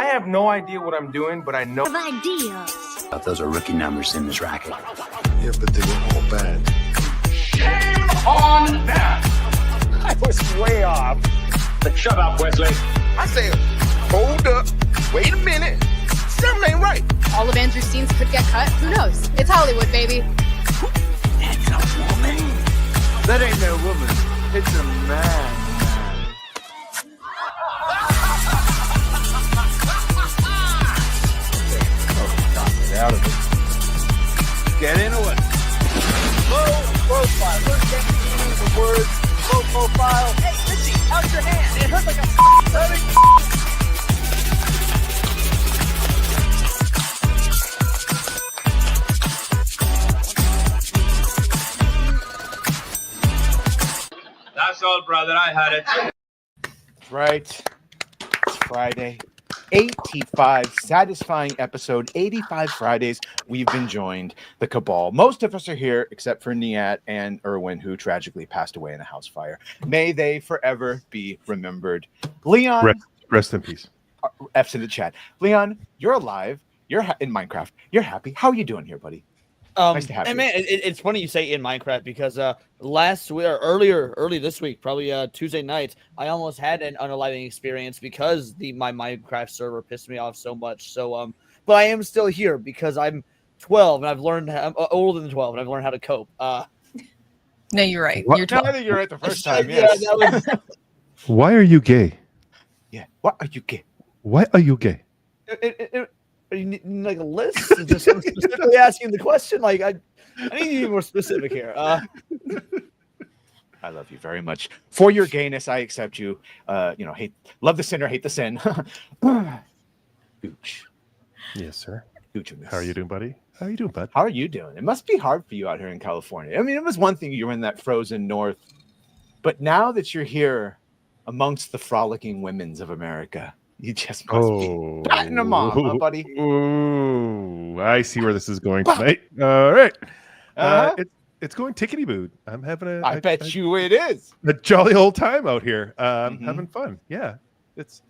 have no idea what I'm doing, but I know. Ideas. Those are rookie numbers in this racket. Yeah, but they were all bad. Shame on that! I was way off. But shut up, Wesley. I say, hold up, wait a minute. Something ain't right. All of Andrew's scenes could get cut. Who knows? It's Hollywood, baby. That's a woman. That ain't no woman. It's a man. Out of it. Get into it. Low profile. We're getting the word low profile. Hey, Richie, how's your hand? It hurt like a hurting. That's all, brother. I had it. That's right. It's Friday. 85, satisfying episode, 85 Fridays. We've been joined, the Cabal. Most of us are here, except for Niat and Erwin, who tragically passed away in a house fire. May they forever be remembered. Leon. Rest in peace. F's in the chat. Leon, you're alive. You're in Minecraft. You're happy. How are you doing here, buddy? Nice to have you. Man, it's funny you say in Minecraft because last week or early this week, probably Tuesday night, I almost had an unaliving experience because my Minecraft server pissed me off so much. So but I am still here because I'm 12 and I'm older than 12 and I've learned how to cope. No, you're right. What? You're 12. I think you're right the first time. Yes. Yeah, that was... Why are you gay? Yeah. Why are you gay? Why are you gay? You need like a list? Just I'm specifically asking the question. Like I need to be more specific here. I love you very much. For your gayness, I accept you. Love the sinner, hate the sin. Gooch. Yes, sir. Gooch. How are you doing, buddy? How are you doing, bud? How are you doing? It must be hard for you out here in California. I mean, it was one thing you were in that frozen north, but now that you're here amongst the frolicking womenens of America, you just must be batting them off, huh, buddy? Ooh, I see where this is going tonight. All right. It's going tickety-boo. I'm having I bet you it is. A jolly old time out here. Having fun. Yeah. It's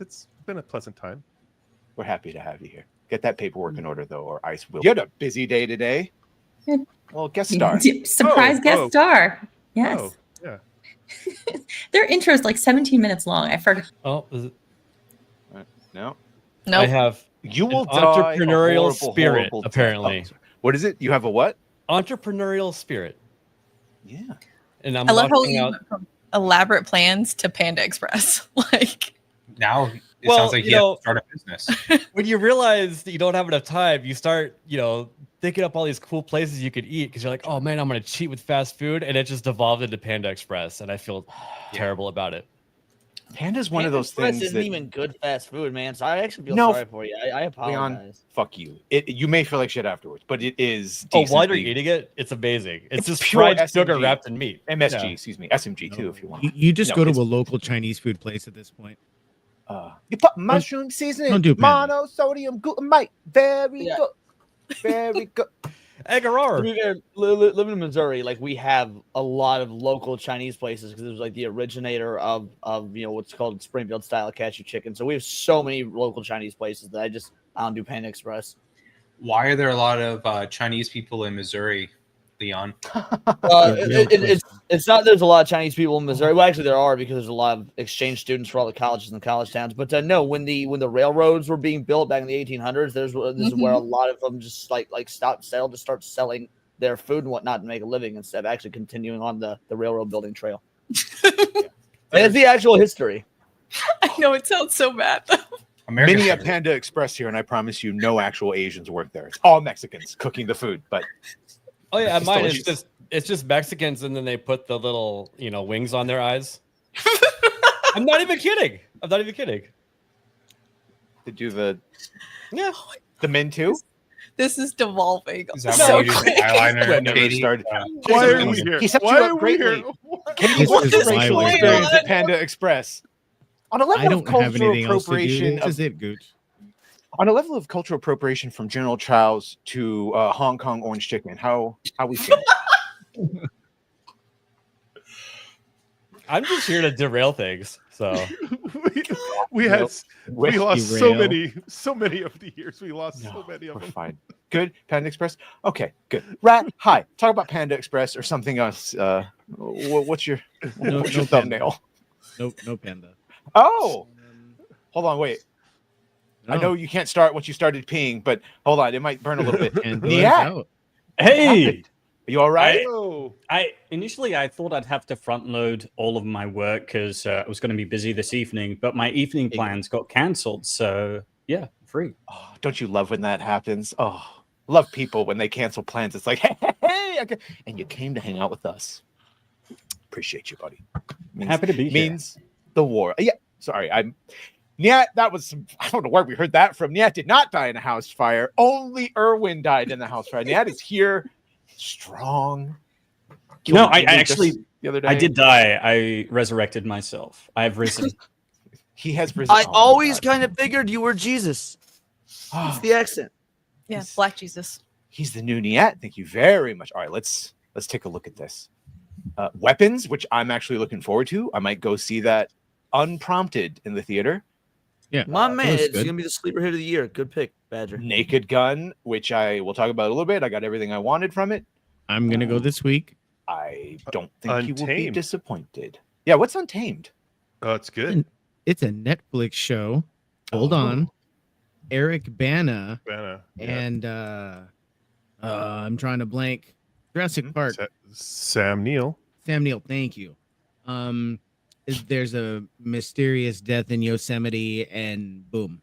been a pleasant time. We're happy to have you here. Get that paperwork in order, though, or Ice will. You had a busy day today. Well, guest star. Surprise guest star. Yes. Oh, yeah. Their intro is like 17 minutes long. I forgot. Oh, is it? No. No. I have you will entrepreneurial spirit, apparently. What is it? You have a what? Entrepreneurial spirit. Yeah. And I love how you went from elaborate plans to Panda Express. Like now it sounds like you have to start a business. When you realize that you don't have enough time, you start, thinking up all these cool places you could eat because you're like, oh man, I'm gonna cheat with fast food, and it just devolved into Panda Express, and I feel terrible about it. Panda's one of those things isn't that even good fast food, man. So I actually feel sorry for you. I apologize. Leon, fuck you. You may feel like shit afterwards, but it is. Oh, while you're eating it, it's amazing. It's just fried sugar wrapped in meat. MSG, excuse me, SMG too, if you want. You just go to a local Chinese food place at this point. You put mushroom seasoning, monosodium glutamate. Very good. Very good. Living in Missouri, like we have a lot of local Chinese places because it was like the originator of what's called Springfield style cashew chicken. So we have so many local Chinese places that I don't do Panda Express. Why are there a lot of Chinese people in Missouri, Leon? It's not there's a lot of Chinese people in Missouri. Well, actually, there are because there's a lot of exchange students for all the colleges and college towns. But no, when the railroads were being built back in the 1800s, this is where a lot of them just like start selling their food and whatnot to make a living instead of actually continuing on the railroad building trail. It's the actual history. I know it sounds so bad though. Mini at Panda Express here, and I promise you, no actual Asians work there. It's all Mexicans cooking the food, but. Oh yeah, mine is it's just Mexicans, and then they put the little wings on their eyes. I'm not even kidding. To do the men too. This is devolving. Is that why you use eyeliner? Why are we here? He set you up greatly. Can you what's this racial experience at Panda Express? On a level of cultural appropriation, this is it, Gooch. On a level of cultural appropriation from General Chow's to Hong Kong orange chicken, how we feel? I'm just here to derail things. So we had we lost so Derail. many of the years. We lost so many of We're them. fine. Good. Panda Express. Okay, good. Rat, hi. Talk about Panda Express or something else. What's your No thumbnail? No panda. Oh, hold on, wait. I No. know you can't start once you started peeing, but hold on, it might burn a little bit. And Niat, Hey, are you all right? I initially I thought I'd have to front load all of my work because I was going to be busy this evening, but my evening plans got cancelled. So yeah, free. Oh, don't you love when that happens? Oh, love people when they cancel plans. It's like, hey, and you came to hang out with us. Appreciate you, buddy. Happy to be here. Means the war. Yeah, sorry, Nyat, that was I don't know where we heard that from. Nyat did not die in a house fire. Only Irwin died in the house fire. Nyat is here, strong. No, I actually the other day. I did die. I resurrected myself. I have risen. He has risen. I always kind of figured you were Jesus. Oh, It's the accent. Yeah, Black Jesus. he's the new Nyat. Thank you very much. All right, let's take a look at this. Weapons, which I'm actually looking forward to. I might go see that unprompted in the theater. Yeah, My man, looks it's good. gonna be the sleeper hit of the year. Good pick, Badger. Naked Gun, which I will talk about a little bit. I got everything I wanted from it. I'm gonna go this week. I don't think you will be Untamed. disappointed. Yeah, what's Untamed? Oh, it's good. It's a Netflix show. Hold on. Eric Bana Banner. and I'm trying to blank. Jurassic Park. Sam Neill. Sam Neill, thank you. There's a mysterious death in Yosemite, and boom,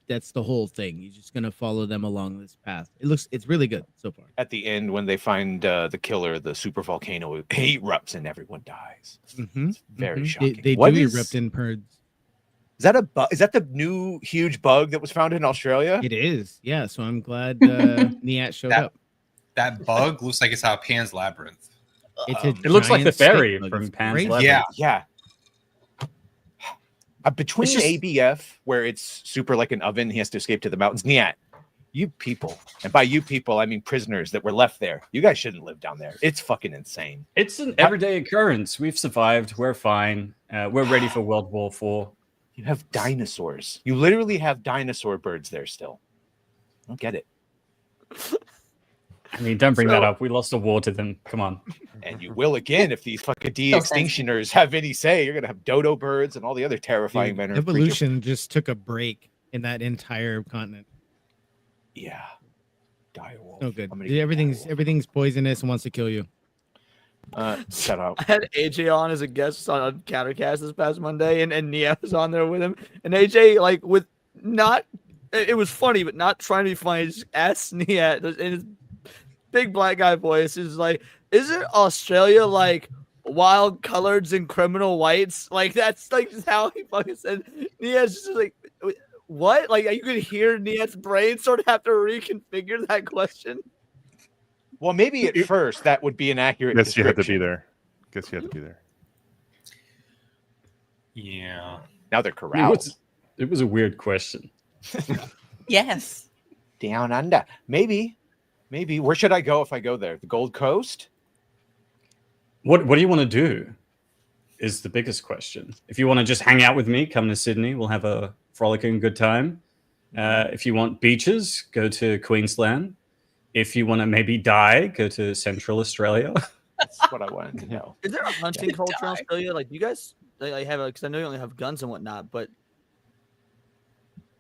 that's the whole thing. You're just gonna follow them along this path. It's really good so far. At the end, when they find the killer, the super volcano erupts and everyone dies. It's very shocking. They What do is- erupt in perds. Is that a is that the new huge bug that was found in Australia? It is, yeah. So I'm glad Niat showed up. That bug looks like it's out of Pan's Labyrinth. It's a It looks like the giant snake fairy bug. from It's Pan's crazy. Labyrinth. Yeah. Between It's just- ABF, where it's super like an oven, he has to escape to the mountains. Nyat, you people, and by you people, I mean prisoners that were left there. You guys shouldn't live down there. It's fucking insane. It's an everyday occurrence. We've survived. We're fine. We're ready for World War IV. You have dinosaurs. You literally have dinosaur birds there still. I don't get it. I mean, don't bring that up. We lost a war to them. Come on. And you will again if these fucking de-extinctioners have any say. You're gonna have dodo birds and all the other terrifying Dude, manner of evolution just took a break in that entire continent. creatures. Yeah. Direwolf. No good. I'm gonna Dude, get everything's poisonous and wants to kill you. Shut up. I had AJ on as a guest on Countercast this past Monday, and Nia was on there with him. And AJ, like, with not, it was funny, but not trying to be funny. Just asked Nia in his big black guy voice, is like, isn't Australia like wild coloreds and criminal whites? Like, that's like just how he fucking said. Nia's just like, what? Like, you could hear Nia's brain sort of have to reconfigure that question. Well, maybe at first that would be an accurate Guess you had to be description. there. Guess you had to be there. Yeah. Now they're corralled. It was a weird question. Yes. Down under. Maybe. Where should I go if I go there? The Gold Coast? What do you want to do? Is the biggest question. If you want to just hang out with me, come to Sydney. We'll have a frolicking good time. If you want beaches, go to Queensland. If you want to maybe die, go to Central Australia. That's what I wanted to know. Is there a hunting culture in Australia? Like, you guys like have, because I know you only have guns and whatnot, but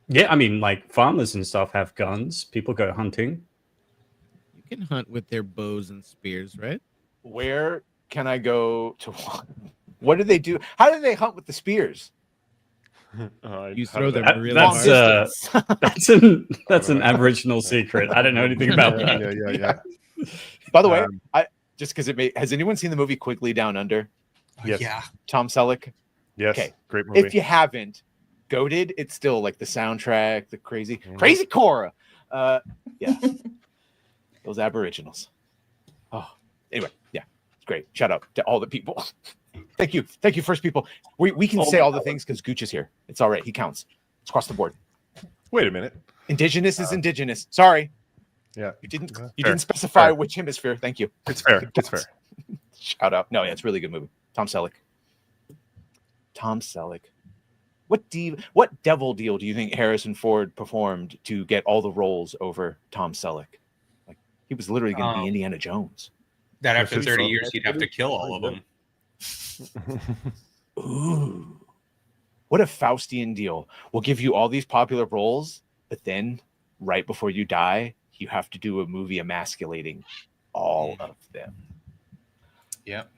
Yeah, I mean, like farmers and stuff have guns. People go hunting. You can hunt with their bows and spears, right? Where can I go to? What do they do? How do they hunt with the spears? You throw them really That's hard. that's an Aboriginal secret. I don't know anything about that. Yeah. By the way, I just because has anyone seen the movie Quigley Down Under? Yes. Yeah. Tom Selleck. Yes. Okay. Great movie. If you haven't, goated. It's still like the soundtrack, the crazy Cora. Yeah. Those Aboriginals. Oh, anyway, yeah, it's great. Shout out to all the people. Thank you, first people. We can say all the things because Gooch is here. It's all right. He counts. It's across the board. Wait a minute. Indigenous is indigenous. Sorry, Yeah. you didn't Fair. didn't specify Fair. which hemisphere. Thank you. It's fair. It's fair. Shout out. No, yeah, it's a really good movie. Tom Selleck. What devil deal do you think Harrison Ford performed to get all the roles over Tom Selleck? Like he was literally going to be Indiana Jones. That after 30 years, he'd have to kill all of them. Ooh, what a Faustian deal! We'll give you all these popular roles, but then right before you die, you have to do a movie emasculating all of them. Yep.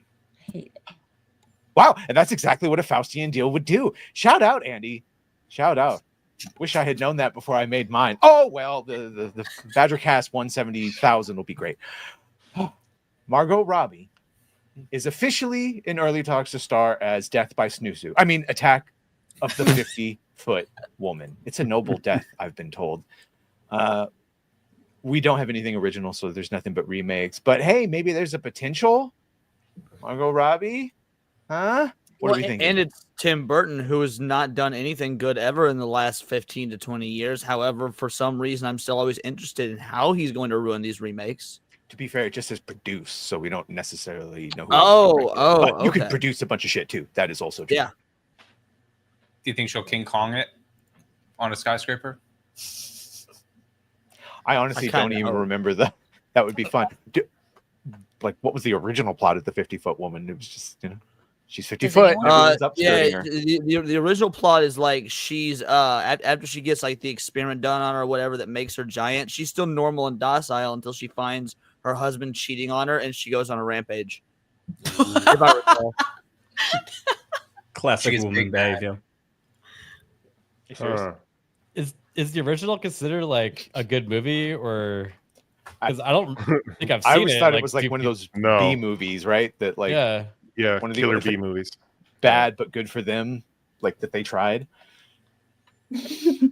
Wow, and that's exactly what a Faustian deal would do. Shout out, Andy. Shout out. Wish I had known that before I made mine. Oh well, the Badger Cast 170,000 will be great. Margot Robbie is officially in early talks to star as Death by Snoozu. I mean, Attack of the 50-Foot Woman. It's a noble death, I've been told. We don't have anything original, so there's nothing but remakes. But hey, maybe there's a potential. Margot Robbie, huh? What are we thinking? And it's Tim Burton, who has not done anything good ever in the last 15 to 20 years. However, for some reason, I'm still always interested in how he's going to ruin these remakes. To be fair, it just says produce, so we don't necessarily know who. But you could produce a bunch of shit too. That is also true. Yeah. Do you think she'll King Kong it on a skyscraper? I honestly don't even remember that. That would be fun. Like, what was the original plot of the 50-Foot Woman? It was just, she's 50 foot. Everyone's upskirting her. The original plot is like she's after she gets like the experiment done on her or whatever that makes her giant, she's still normal and docile until she finds her husband cheating on her and she goes on a rampage. If I recall. Classic woman behavior. Is the original considered like a good movie, or because I don't think I've seen it. I always thought it was like one of those B movies, right? That like one of the killer B movies, bad but good for them, like that they tried. I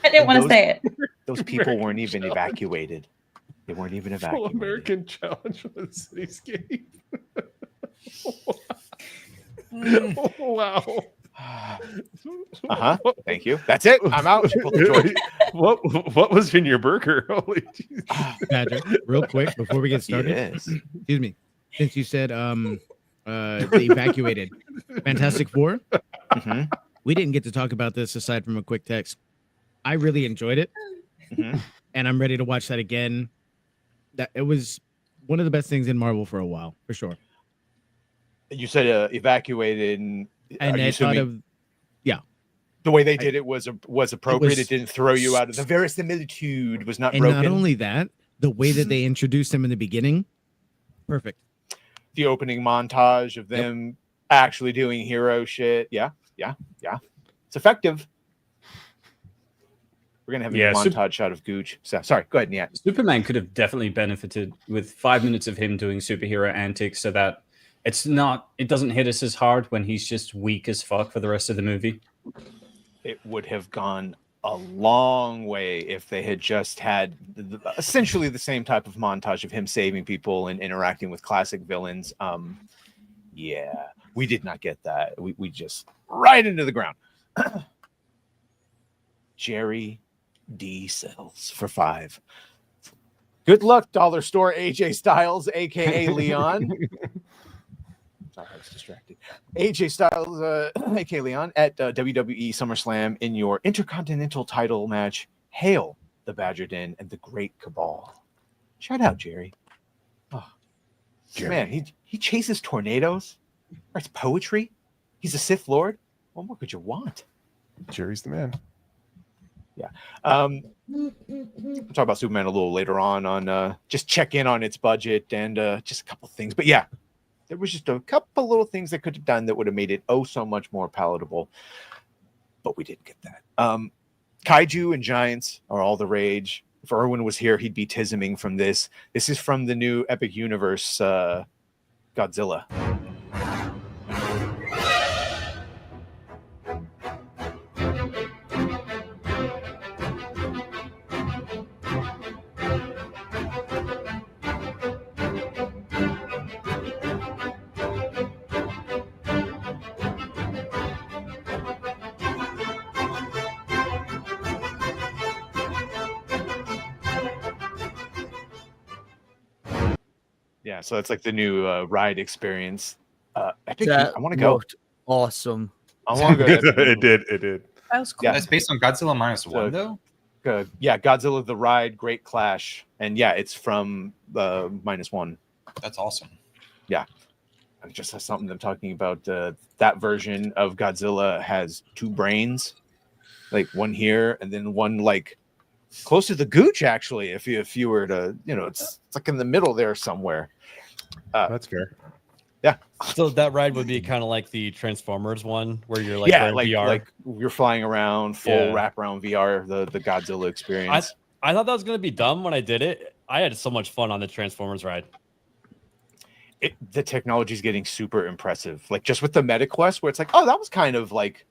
didn't want to say it. Those people weren't even evacuated. They weren't even evacuated. American Challenge for the Cityscape. Wow. Thank you. That's it. I'm out. What was in your burger? Holy Jesus. Badger, real quick before we get started. Excuse me. Since you said they evacuated Fantastic Four, we didn't get to talk about this aside from a quick text. I really enjoyed it, and I'm ready to watch that again. That it was one of the best things in Marvel for a while, for sure. You said evacuated, and I thought of the way they did it was appropriate. It didn't throw you out of the verisimilitude. Was not broken. And not only that, the way that they introduced him in the beginning, perfect. The opening montage of them actually doing hero shit. Yeah. It's effective. We're gonna have a montage shot of Gooch. So, sorry, go ahead, Nia. Superman could have definitely benefited with 5 minutes of him doing superhero antics, so that it doesn't hit us as hard when he's just weak as fuck for the rest of the movie. It would have gone a long way if they had just had essentially the same type of montage of him saving people and interacting with classic villains. We did not get that. We just right into the ground. Jerry D sells for 5. Good luck, Dollar Store AJ Styles, aka Leon. Sorry, I was distracted. AJ Styles, aka Leon, at WWE SummerSlam in your Intercontinental title match. Hail the Badger Den and the Great Cabal. Shout out, Jerry. Oh, Jerry. Man, he chases tornadoes, writes poetry. He's a Sith Lord. What more could you want? Jerry's the man. Yeah. We'll talk about Superman a little later on just check in on its budget and just a couple things. But yeah, there was just a couple little things that could have done that would have made it so much more palatable. But we didn't get that. Kaiju and giants are all the rage. If Erwin was here, he'd be tisming from this. This is from the new Epic Universe Godzilla. So it's like the new ride experience. I think I want to go. Awesome. I want to go to that. It did. It did. That was cool. Yeah. That's based on Godzilla minus one, though. Yeah, Godzilla the Ride, Great Clash, and yeah, it's from -1. That's awesome. Yeah, I just saw something I'm talking about. That version of Godzilla has 2 brains, like one here and then one like close to the gooch. Actually, if you were to, it's like in the middle there somewhere. That's fair. Yeah. So that ride would be kind of like the Transformers one, where you're like wearing VR. Like you're flying around, full wraparound VR, the Godzilla experience. I thought that was gonna be dumb when I did it. I had so much fun on the Transformers ride. The technology is getting super impressive. Like just with the MetaQuest, where it's like, oh, that was kind of like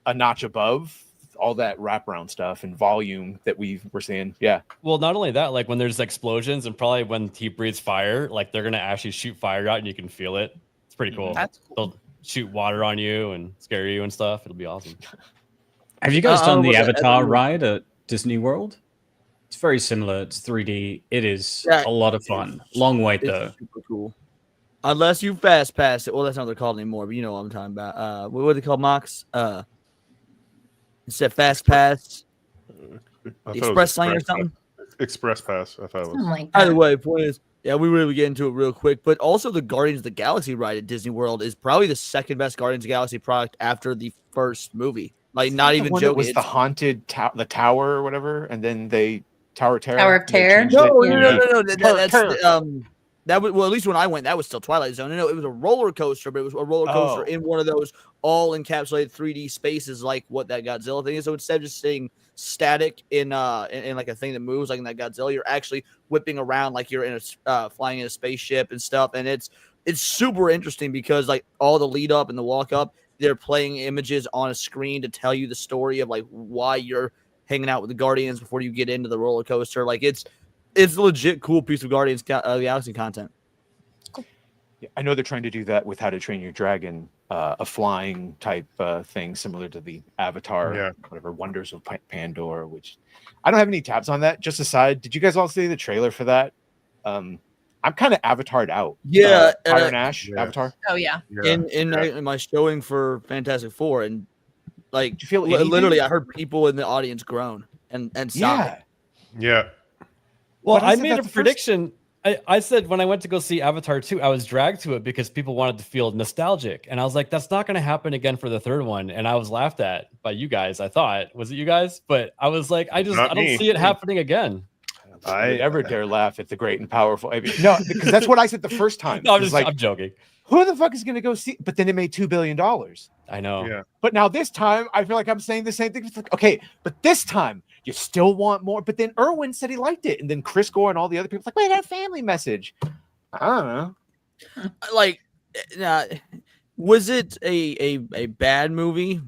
a notch above all that wraparound stuff and volume that we were seeing. Yeah. Well, not only that, like when there's explosions and probably when he breathes fire, like they're gonna actually shoot fire out and you can feel it. It's pretty cool. That's cool. They'll shoot water on you and scare you and stuff. It'll be awesome. Have you guys done the Avatar ride at Disney World? It's very similar. It's 3D. It is a lot of fun. Long wait though. Super cool. Unless you fast pass it. Well, that's not what they're called anymore, but you know what I'm talking about. What are they called, Mox? Instead fast pass, express lane or something. Express pass. I thought it was. Either way, point is, yeah, we really get into it real quick. But also, the Guardians of the Galaxy ride at Disney World is probably the second best Guardians of the Galaxy product after the first movie. Like, not even joking. It was the haunted the tower or whatever, and then they Tower of Terror. Tower of Terror. No. That was, well, at least when I went, that was still Twilight Zone. No, it was a roller coaster, but it was a roller coaster in one of those all encapsulated 3D spaces, like what that Godzilla thing is. So instead of just staying static in like a thing that moves, like in that Godzilla, you're actually whipping around like you're in a flying in a spaceship and stuff. And it's super interesting because like all the lead up and the walk up, they're playing images on a screen to tell you the story of like why you're hanging out with the Guardians before you get into the roller coaster. Like it's a legit cool piece of Guardians of the Galaxy content. Cool. Yeah, I know they're trying to do that with How to Train Your Dragon, a flying type thing similar to the Avatar, whatever, Wonders of Pandora, which I don't have any tabs on that. Just aside, did you guys all see the trailer for that? I'm kind of Avatared out. Yeah. Fire and Ash, Avatar. Oh, yeah. In my showing for Fantastic Four, and like, did you feel literally, I heard people in the audience groan and sigh. Yeah. Well, I made a prediction. I said when I went to go see Avatar 2, I was dragged to it because people wanted to feel nostalgic. And I was like, that's not going to happen again for the third one. And I was laughed at by you guys, I thought. Was it you guys? But I was like, I don't see it happening again. I ever dare laugh at the great and powerful. I mean, no, because that's what I said the first time. No, I'm joking. Who the fuck is going to go see? But then it made $2 billion. I know. Yeah. But now this time, I feel like I'm saying the same thing. It's like, okay, but this time you still want more. But then Erwin said he liked it, and then Chris Gore and all the other people like, wait, that family message. I don't know. Like, was it a bad movie?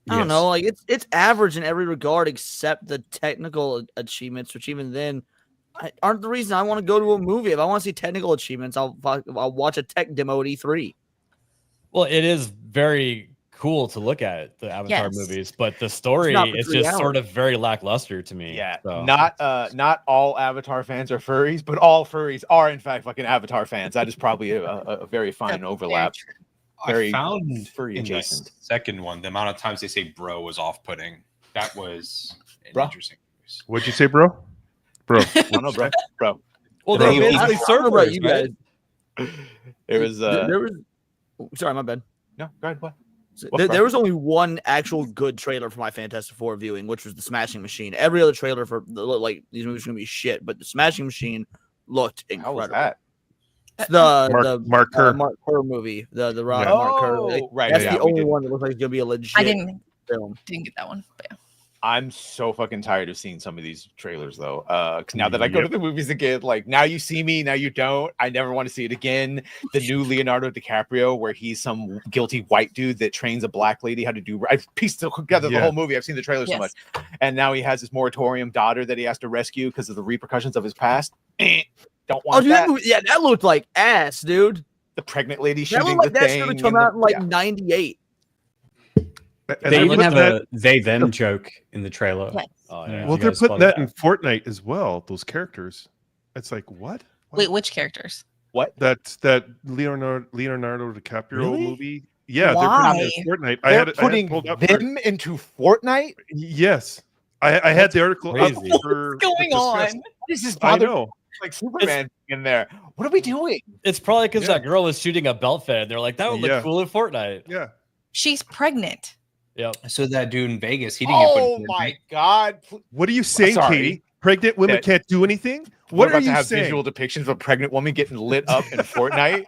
I don't know. Like it's average in every regard except the technical achievements, which even then aren't the reason I want to go to a movie. If I want to see technical achievements, I'll watch a tech demo at E3. Well, it is very cool to look at the Avatar movies, but the story is just sort of very lackluster to me. Yeah, so. not all Avatar fans are furries, but all furries are in fact fucking Avatar fans. That is probably a very fine overlap. I found furry in adjacent. the second one, the amount of times they say "bro" was off-putting. That was interesting. What'd you say, bro? Bro. No, bro. Well, they basically servers, you guys. There was. Sorry, my bad. No, go ahead. What? There was only one actual good trailer for my Fantastic Four viewing, which was the Smashing Machine. Every other trailer for like these movies are gonna be shit, but the Smashing Machine looked incredible. How was that? The Mark Kerr. Mark Kerr movie, the Mark Kerr. Right. That's the only one that looks like it's gonna be a legit film. Didn't get that one, but yeah. I'm so fucking tired of seeing some of these trailers though. Cause now that I go to the movies again, like now you see me, now you don't. I never want to see it again. The new Leonardo DiCaprio, where he's some guilty white dude that trains a black lady how to do. I've pieced together the whole movie. I've seen the trailer so much, and now he has this moratorium daughter that he has to rescue because of the repercussions of his past. Don't want that. That looked like ass, dude. The pregnant lady that shooting looked like the that thing. should have come out in like '98. They even have a they-them joke in the trailer. Yes. Oh, yeah. Well, they're putting that in Fortnite as well. Those characters. It's like what? Wait, which characters? What? That Leonardo DiCaprio movie. Yeah, Why? they're putting it in Fortnite. They're I had putting pulled up them into Fortnite? Yes. I had the article up crazy. for What's going discuss. on? What is this I bother know. like Superman in there? What are we doing? It's probably because Yeah. that girl was shooting a belt fed. They're like, that would look Yeah. cool in Fortnite. Yeah. She's pregnant. Yep. So that dude in Vegas, he didn't get put in Oh my Fortnite. God! What are you saying, Sorry. Katie? Pregnant women That- can't do anything? We're What about are to you have saying? visual depictions of a pregnant woman getting lit up in Fortnite.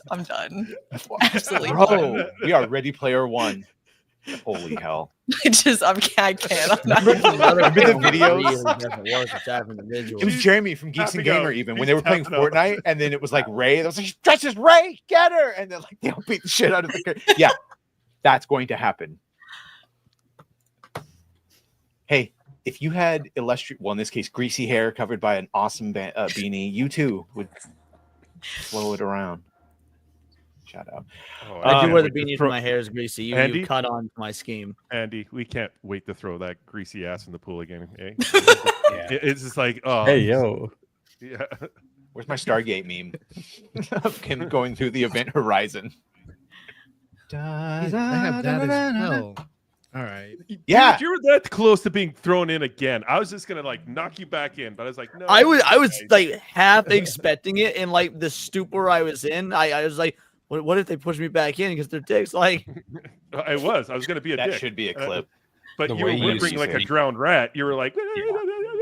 I'm done. Absolutely. Bro, we are Ready Player One. Holy hell! I can't. I'm not. Remember the videos? Individual. It was Jeremy from Geeks and Tapping out. Gamer. Even when He's they were playing tapping out. Fortnite, and then it was like Ray. That was like, "Stretch is Ray, get her!" And then like they all beat the shit out of the. Yeah, that's going to happen. Hey, if you had illustrious, well, in this case, greasy hair covered by an awesome beanie, you too would flow it around. Shout out. Oh, I do can't wear the wait to beanie throw- for my hair is greasy. You Andy? cut on to my scheme. Andy, we can't wait to throw that greasy ass in the pool again. Eh? Yeah. It's just like, oh, Hey, yo. yeah. Where's my Stargate meme of him going through the event horizon? I have that as well. All right. Yeah. Dude, you were that close to being thrown in again. I was just gonna like knock you back in, but I was like, no. I was guys. like half expecting it, and like the stupor I was in, I was like, what if they push me back in because they're dicks? Like, I was gonna be a That dick. should be a clip. But The you way were you whimpering used like to a say. drowned rat. You were like,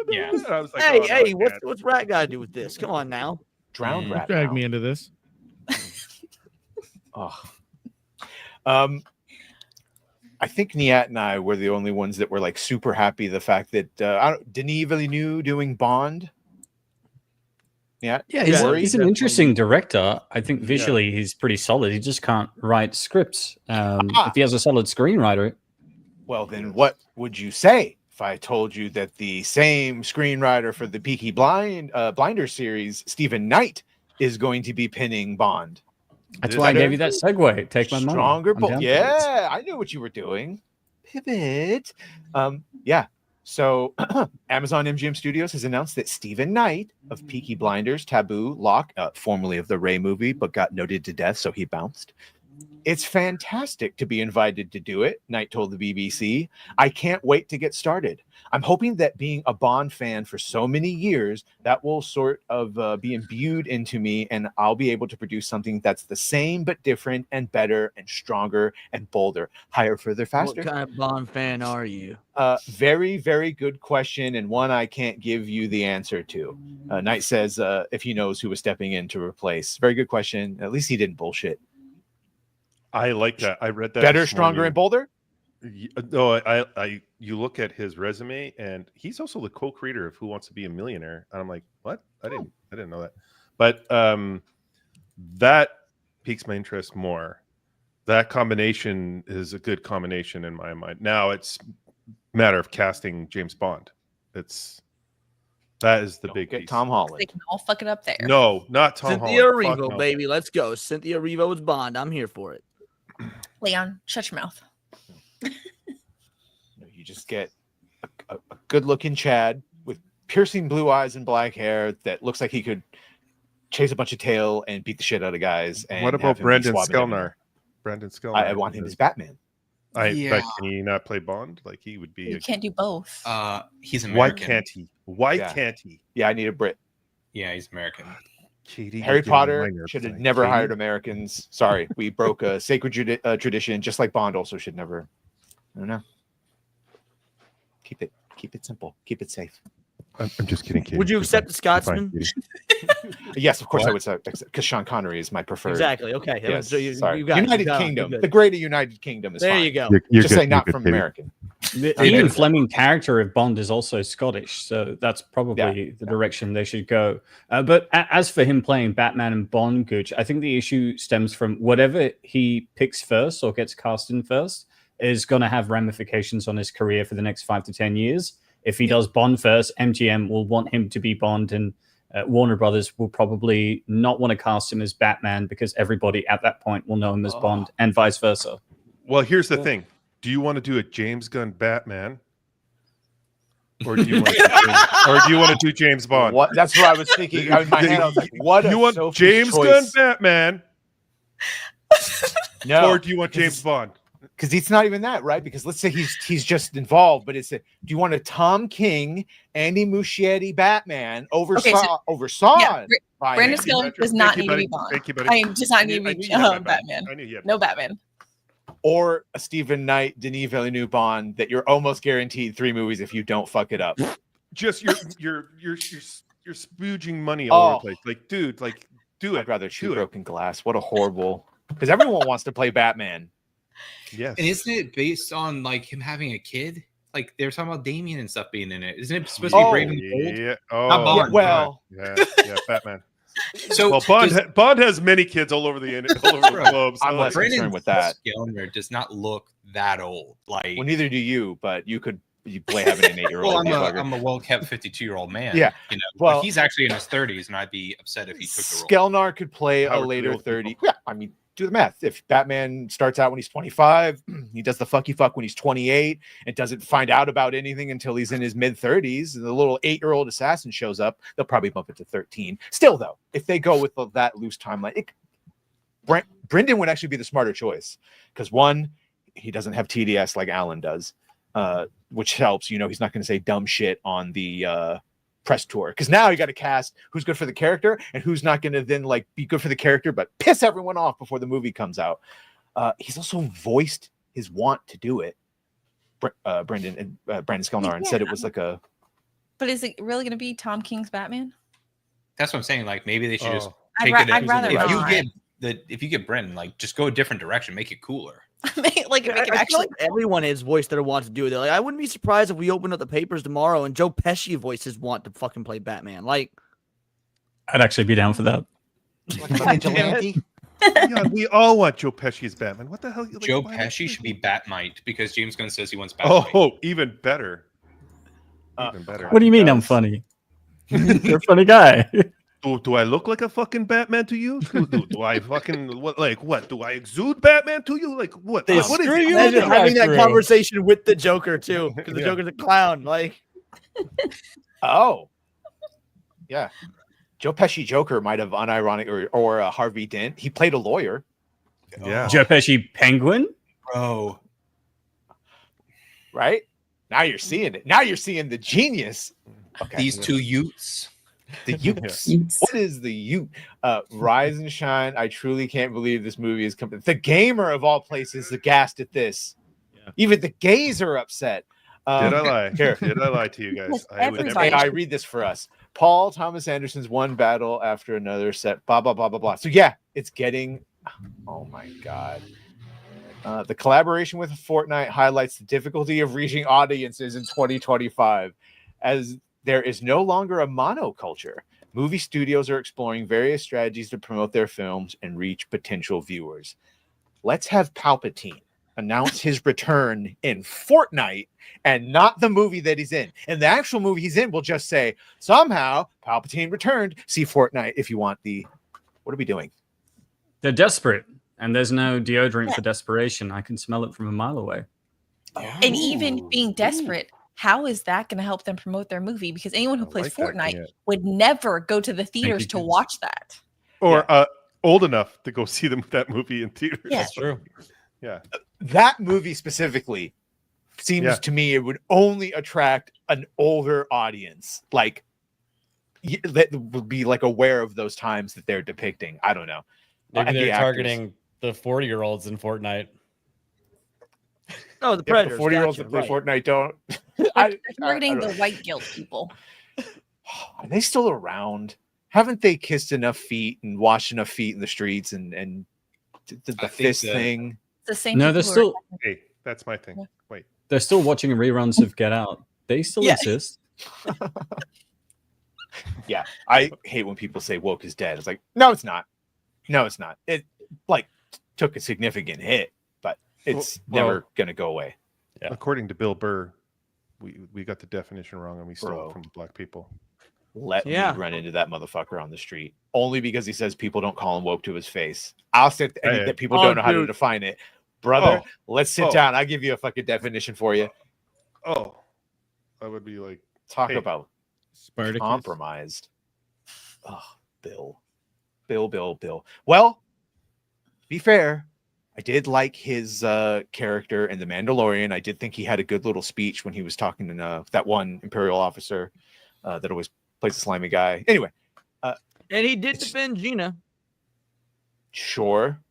Yeah. I was like, hey, oh, no, I hey, can't. what's rat got to do with this? Come on now. Drowned rat. Drag now. me into this. Oh. I think Niat and I were the only ones that were like super happy the fact that Denis Villeneuve doing Bond. Yeah, He's an interesting director. I think Yeah. visually he's pretty solid. He just can't write scripts. Ah. If he has a solid screenwriter, Well, then what would you say if I told you that the same screenwriter for the Peaky Blinders series, Stephen Knight, is going to be penning Bond? that's This why I guy- gave you that segue. Take my money. Stronger I'm bolt. down for Yeah, I knew what you were doing. Pivot. Yeah. So Amazon MGM Studios has announced that Stephen Knight of Peaky Blinders, Taboo, Locke, formerly of the Ray movie, but got noted to death, so he bounced. It's fantastic to be invited to do it, Knight told the BBC. I can't wait to get started. I'm hoping that being a Bond fan for so many years, that will sort of be imbued into me, and I'll be able to produce something that's the same but different and better and stronger and bolder. Higher, further, faster. What kind of Bond fan are you? Very, very good question, and one I can't give you the answer to. Knight says if he knows who was stepping in to replace. Very good question. At least he didn't bullshit. I like that. I read that. Better, this stronger, morning. and bolder? No, you look at his resume, and he's also the co-creator of Who Wants to Be a Millionaire. And I'm like, what? I didn't know that. But that piques my interest more. That combination is a good combination in my mind. Now it's a matter of casting James Bond. That is the big Get piece. Tom Holland. They can all fuck it up there. No, not Tom Cynthia Holland. Fuck Erivo, no. baby, let's go. Cynthia Erivo is Bond. I'm here for it. Leon, shut your mouth. You just get a good-looking Chad with piercing blue eyes and black hair that looks like he could chase a bunch of tail and beat the shit out of guys. And What have about him be Brandon swabbing Skellnar? everywhere. Brandon Skellnar. I want him as Batman. But Yeah. can he not play Bond? Like he would be. You can't do both. He's Why American. can't he? Why Yeah. can't he? Yeah, I need a Brit. Yeah, he's American. Katie, Harry you're getting on Potter my nerves should have tonight. never Katie? hired Americans. Sorry, we broke a sacred tradition, just like Bond also should never. I don't know. Keep it simple. Keep it safe. I'm just kidding, Katie. Would you You're accept fine. the Scotsman? You're fine, Katie. Yes, of course I would say, because Sean Connery is my preferred. Exactly. Okay. Yes, So you sorry. got it. United You got it. Kingdom. You're The good. greater United Kingdom is There fine. you go. You're Just good, say you're not good, from Katie. American. Ian Fleming character of Bond is also Scottish, so that's probably Yeah. the direction they should go. But as for him playing Batman and Bond, Gooch, I think the issue stems from whatever he picks first or gets cast in first is going to have ramifications on his career for the next 5 to 10 years. If he does Bond first, MGM will want him to be Bond, and Warner Brothers will probably not want to cast him as Batman because everybody at that point will know him as Bond, and vice versa. Well, here's the thing. Do you want to do a James Gunn Batman? Or do you want to do James Bond? What? That's what I was thinking. In my head, I was like, what? You want Sophie's James choice. Gunn Batman? No. Or do you want James Bond? Because it's not even that, right? Because let's say he's just involved, but it's do you want a Tom King, Andy Muschietti Batman oversaw by Brandon Andy Skelly does not need to be Bond. Thank you, buddy. I does not need to be Batman. I knew you had No Batman. or a Stephen Knight, Denis Villeneuve Bond that you're almost guaranteed 3 movies if you don't fuck it up. Just you're spooging money all over the place. Like, dude, like do it. I'd rather choose Broken Glass. What a horrible. Because everyone wants to play Batman. Yes. And isn't it based on like him having a kid? Like they're talking about Damien and stuff being in it. Isn't it supposed to be Brave and Bold? Yeah. Not Bond, well, yeah, Batman. So well, Bond has many kids all over the globe. So I'm less concerned with that. Skellner does not look that old. Like, well, neither do you, but you play having an 8-year-old. well, I'm a well-kept 52-year-old man. Yeah, you know. Well, but he's actually in his 30s, and I'd be upset if he took the role. Skelnar could play a later 30. Yeah, I mean, do the math. If Batman starts out when he's 25, he does the fucky fuck when he's 28, and doesn't find out about anything until he's in his mid-30s, and the little 8-year-old assassin shows up, they'll probably bump it to 13. Still, though, if they go with that loose timeline, Brendan would actually be the smarter choice, because one, he doesn't have TDS like Alan does, which helps. You know, he's not going to say dumb shit on the press tour, because now you got to cast who's good for the character and who's not going to then like be good for the character but piss everyone off before the movie comes out. He's also voiced his want to do it, Brandon Skelnar, and said it was like a. But is it really going to be Tom King's Batman? That's what I'm saying. Like maybe they should just I'd take it. I'd rather not. If you get Brendan, like just go a different direction, make it cooler. Like make it I feel actually. like everyone has voiced their want to do it. They're like, I wouldn't be surprised if we opened up the papers tomorrow and Joe Pesci voices want to fucking play Batman. Like, I'd actually be down for that. Yeah, we all want Joe Pesci as Batman. What the hell? Like, Joe Pesci should be Batmite because James Gunn says he wants Batmite. Oh, even better. Even better. What do you mean I'm funny? You're a funny guy. Do I look like a fucking Batman to you? Do I fucking what? Do I exude Batman to you? Like what? They What is screw it? you Imagine having that conversation with the Joker too, because the Joker's a clown. Like, oh, yeah, Joe Pesci Joker might have unironic or Harvey Dent. He played a lawyer. Yeah, Joe Pesci Penguin. Bro, right now you're seeing it. Now you're seeing the genius. Okay. These two Utes. The Utes. What is the Ute? Rise and shine. I truly can't believe this movie is coming. The gamer of all places is aghast at this. Yeah. Even the gays are upset. Did I lie? Here. Did I lie to you guys? I read this for us. Paul Thomas Anderson's one battle after another set. Blah blah blah blah blah. So yeah, it's getting. Oh my god. The collaboration with Fortnite highlights the difficulty of reaching audiences in 2025, as there is no longer a monoculture. Movie studios are exploring various strategies to promote their films and reach potential viewers. Let's have Palpatine announce his return in Fortnite and not the movie that he's in. And the actual movie he's in will just say, somehow Palpatine returned. See Fortnite if you want the... What are we doing? They're desperate, and there's no deodorant for desperation. I can smell it from a mile away. And even being desperate, how is that going to help them promote their movie? Because anyone who plays Fortnite would never go to the theaters to watch that. Or old enough to go see that movie in theaters. Yeah. That's true. Yeah. That movie specifically seems to me it would only attract an older audience. Like, that would be like aware of those times that they're depicting. I don't know. Maybe they're targeting the 40-year-olds in Fortnite. No, the Predators. The 40-year-olds that play Fortnite don't. They're targeting the white guilt people. Are they still around? Haven't they kissed enough feet and washed enough feet in the streets and the fist thing? It's the same. No, they're still. Hey, that's my thing. Wait, they're still watching reruns of Get Out. They still exist. Yeah, I hate when people say woke is dead. It's like, no, it's not. No, it's not. It like took a significant hit, but it's never gonna go away. Yeah. According to Bill Burr, we got the definition wrong and we stole it from black people. Let me run into that motherfucker on the street only because he says people don't call him woke to his face. I'll sit and that people don't know how to define it. Brother, let's sit down. I'll give you a fucking definition for you. Oh, I would be like, talk about Spartacus. Compromised. Oh, Bill. Well, be fair. I did like his character in The Mandalorian. I did think he had a good little speech when he was talking to that one Imperial officer that always plays the slimy guy. Anyway. And he did defend Gina. Sure.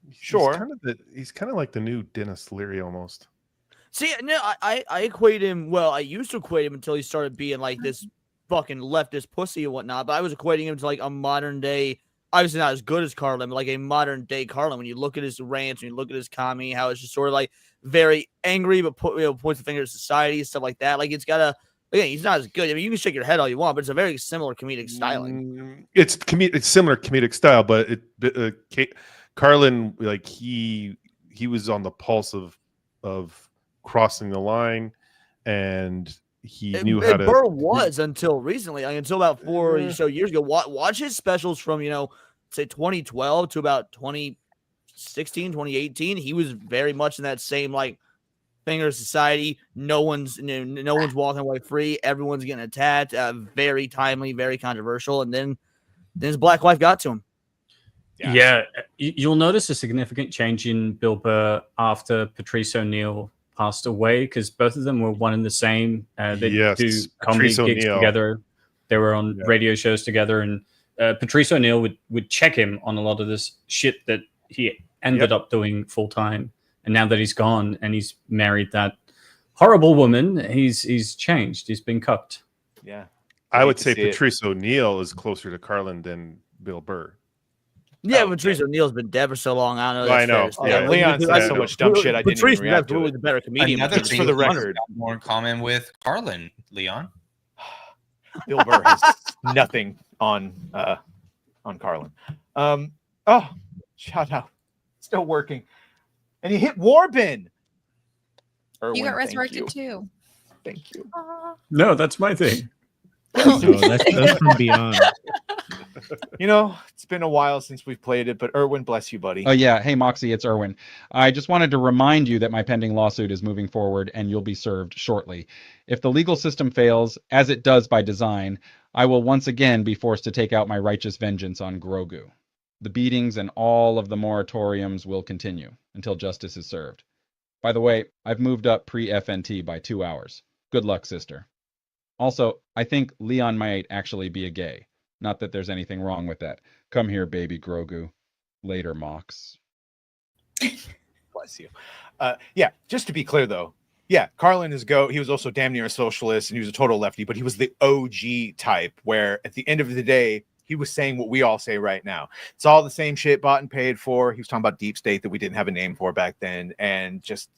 He's kind of like the new Dennis Leary almost. See, no, I equate him. Well, I used to equate him until he started being like this fucking leftist pussy and whatnot. But I was equating him to like a modern day, obviously not as good as Carlin, but like a modern day Carlin. When you look at his rants, when you look at his comedy, how it's just sort of like very angry, but points the finger at society, stuff like that. Like it's got a. Again, he's not as good. I mean, you can shake your head all you want, but it's a very similar comedic styling. It's similar comedic style, but Carlin, like he was on the pulse of crossing the line, and he knew how to. Burr was until recently, until about 4 or so years ago. Watch his specials from say 2012 to about 2016, 2018. He was very much in that same like. Finger of society. No one's walking away free. Everyone's getting attacked. Very timely, very controversial. And then his black wife got to him. Yeah, you'll notice a significant change in Bill Burr after Patrice O'Neill passed away, because both of them were one and the same. They do comedy gigs together. They were on radio shows together, and Patrice O'Neill would check him on a lot of this shit that he ended up doing full time. And now that he's gone and he's married that horrible woman, he's changed. He's been cucked. Yeah. I would say Patrice O'Neill is closer to Carlin than Bill Burr. Yeah, Patrice O'Neill's been dead for so long. I know. I know. Yeah, Leon said so much dumb shit. I didn't even react to it. The better comedian. Another thing for the record, more in common with Carlin, Leon. Bill Burr has nothing on Carlin. Shout out. Still working. And he hit Warbin. You got resurrected too. Thank you. No, that's my thing. No, that's from Beyond. It's been a while since we've played it, but Erwin, bless you, buddy. Oh, yeah. Hey, Moxie, it's Erwin. I just wanted to remind you that my pending lawsuit is moving forward and you'll be served shortly. If the legal system fails, as it does by design, I will once again be forced to take out my righteous vengeance on Grogu. The beatings and all of the moratoriums will continue until justice is served. By the way, I've moved up pre-FNT by 2 hours. Good luck, sister. Also, I think Leon might actually be a gay. Not that there's anything wrong with that. Come here, baby Grogu. Later, Mox. Bless you. Just to be clear, though. Yeah, Carlin is he was also damn near a socialist, and he was a total lefty, but he was the OG type, where at the end of the day, he was saying what we all say right now. It's all the same shit, bought and paid for. He was talking about deep state that we didn't have a name for back then. And just,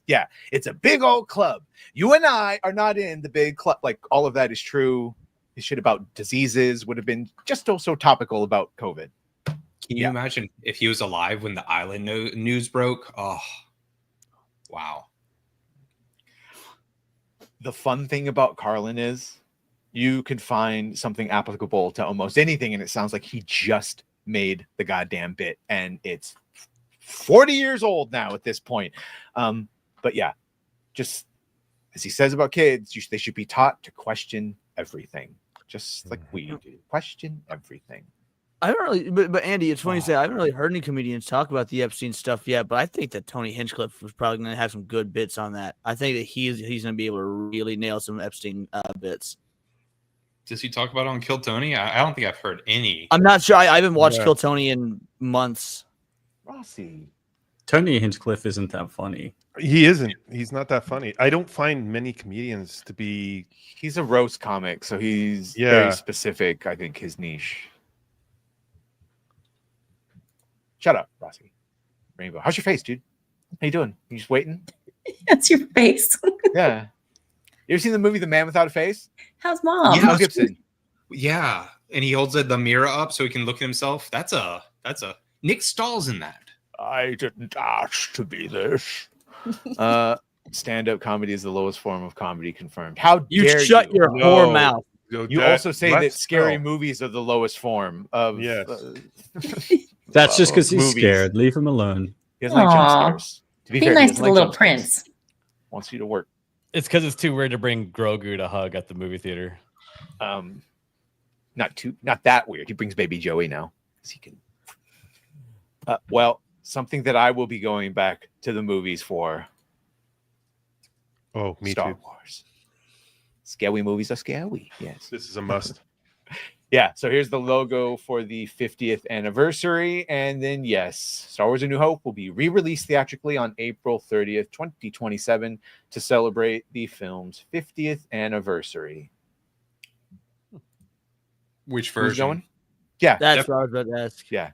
it's a big old club. You and I are not in the big club. Like, all of that is true. His shit about diseases would have been just also topical about COVID. Can you imagine if he was alive when the island news broke? Oh, wow. The fun thing about Carlin is you could find something applicable to almost anything, and it sounds like he just made the goddamn bit, and it's 40 years old now at this point. But yeah, just as he says about kids, they should be taught to question everything, just like we do. Question everything. I don't really, but Andy, it's funny you say I haven't really heard any comedians talk about the Epstein stuff yet, but I think that Tony Hinchcliffe was probably going to have some good bits on that. I think that he's going to be able to really nail some Epstein bits. Does he talk about it on Kill Tony? I don't think I've heard any. I'm not sure. I haven't watched Kill Tony in months. Rossi. Tony Hinchcliffe isn't that funny. He isn't. He's not that funny. I don't find many comedians to be. He's a roast comic, so he's very specific. I think his niche. Shut up, Rossi. Rainbow. How's your face, dude? How you doing? You just waiting? That's your face. Yeah. You ever seen the movie The Man Without a Face? How's Mom? Mel Gibson. Yeah, and he holds the mirror up so he can look at himself. That's a Nick Stahl's in that. I didn't ask to be this. Stand-up comedy is the lowest form of comedy confirmed. How you dare shut your whore mouth? You also say that scary movies are the lowest form of. Yes. That's just because he's scared. Leave him alone. He doesn't like jump scares. To be fair, nice to the little prince. Wants you to work. It's because it's too weird to bring Grogu to hug at the movie theater. Not that weird. He brings baby Joey now. He can. something that I will be going back to the movies for. Oh, me Star too. Wars. Scary movies are scary. Yes. This is a must. Yeah, so here's the logo for the 50th anniversary. And then, yes, Star Wars A New Hope will be re-released theatrically on April 30th, 2027 to celebrate the film's 50th anniversary. Which Who's version? going? Yeah. That's what I was about to ask. Yeah.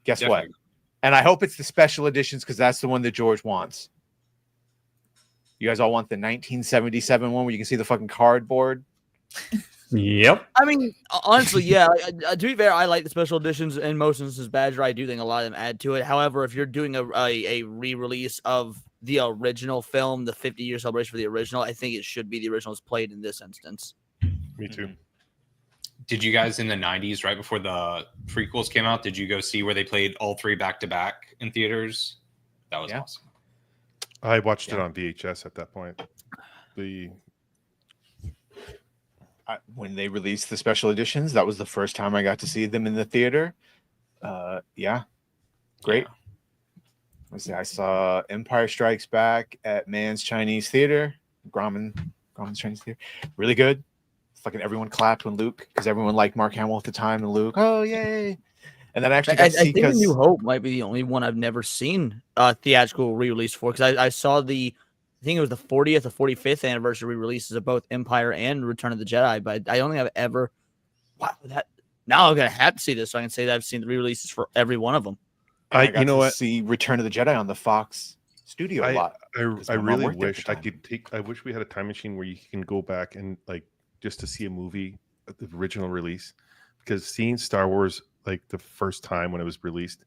Guess Definitely. what? And I hope it's the special editions because that's the one that George wants. You guys all want the 1977 one where you can see the fucking cardboard? Yep. I mean, honestly, yeah. To be fair, I like the special editions in most instances. Badger, I do think a lot of them add to it. However, if you're doing a re-release of the original film, the 50-year celebration for the original, I think it should be the original as played in this instance. Me too. Did you guys in the 90s, right before the prequels came out, did you go see where they played all three back to back in theaters? That was awesome. I watched it on VHS at that point. When they released the special editions, that was the first time I got to see them in the theater. Yeah, great. I saw Empire Strikes Back at Mann's Chinese Theater, Grauman's Chinese Theater. Really good. Fucking everyone clapped when Luke, because everyone liked Mark Hamill at the time, and Luke, oh yay! And then I actually got to see, I think A New Hope might be the only one I've never seen theatrical re-release for, because I saw I think it was the 40th or 45th anniversary releases of both Empire and Return of the Jedi, but I don't think I've ever. Wow, now I'm gonna have to see this so I can say that I've seen the re-releases for every one of them. I got to see Return of the Jedi on the Fox studio a lot. I really wish I could take. I wish we had a time machine where you can go back and like just to see a movie, the original release, because seeing Star Wars like the first time when it was released,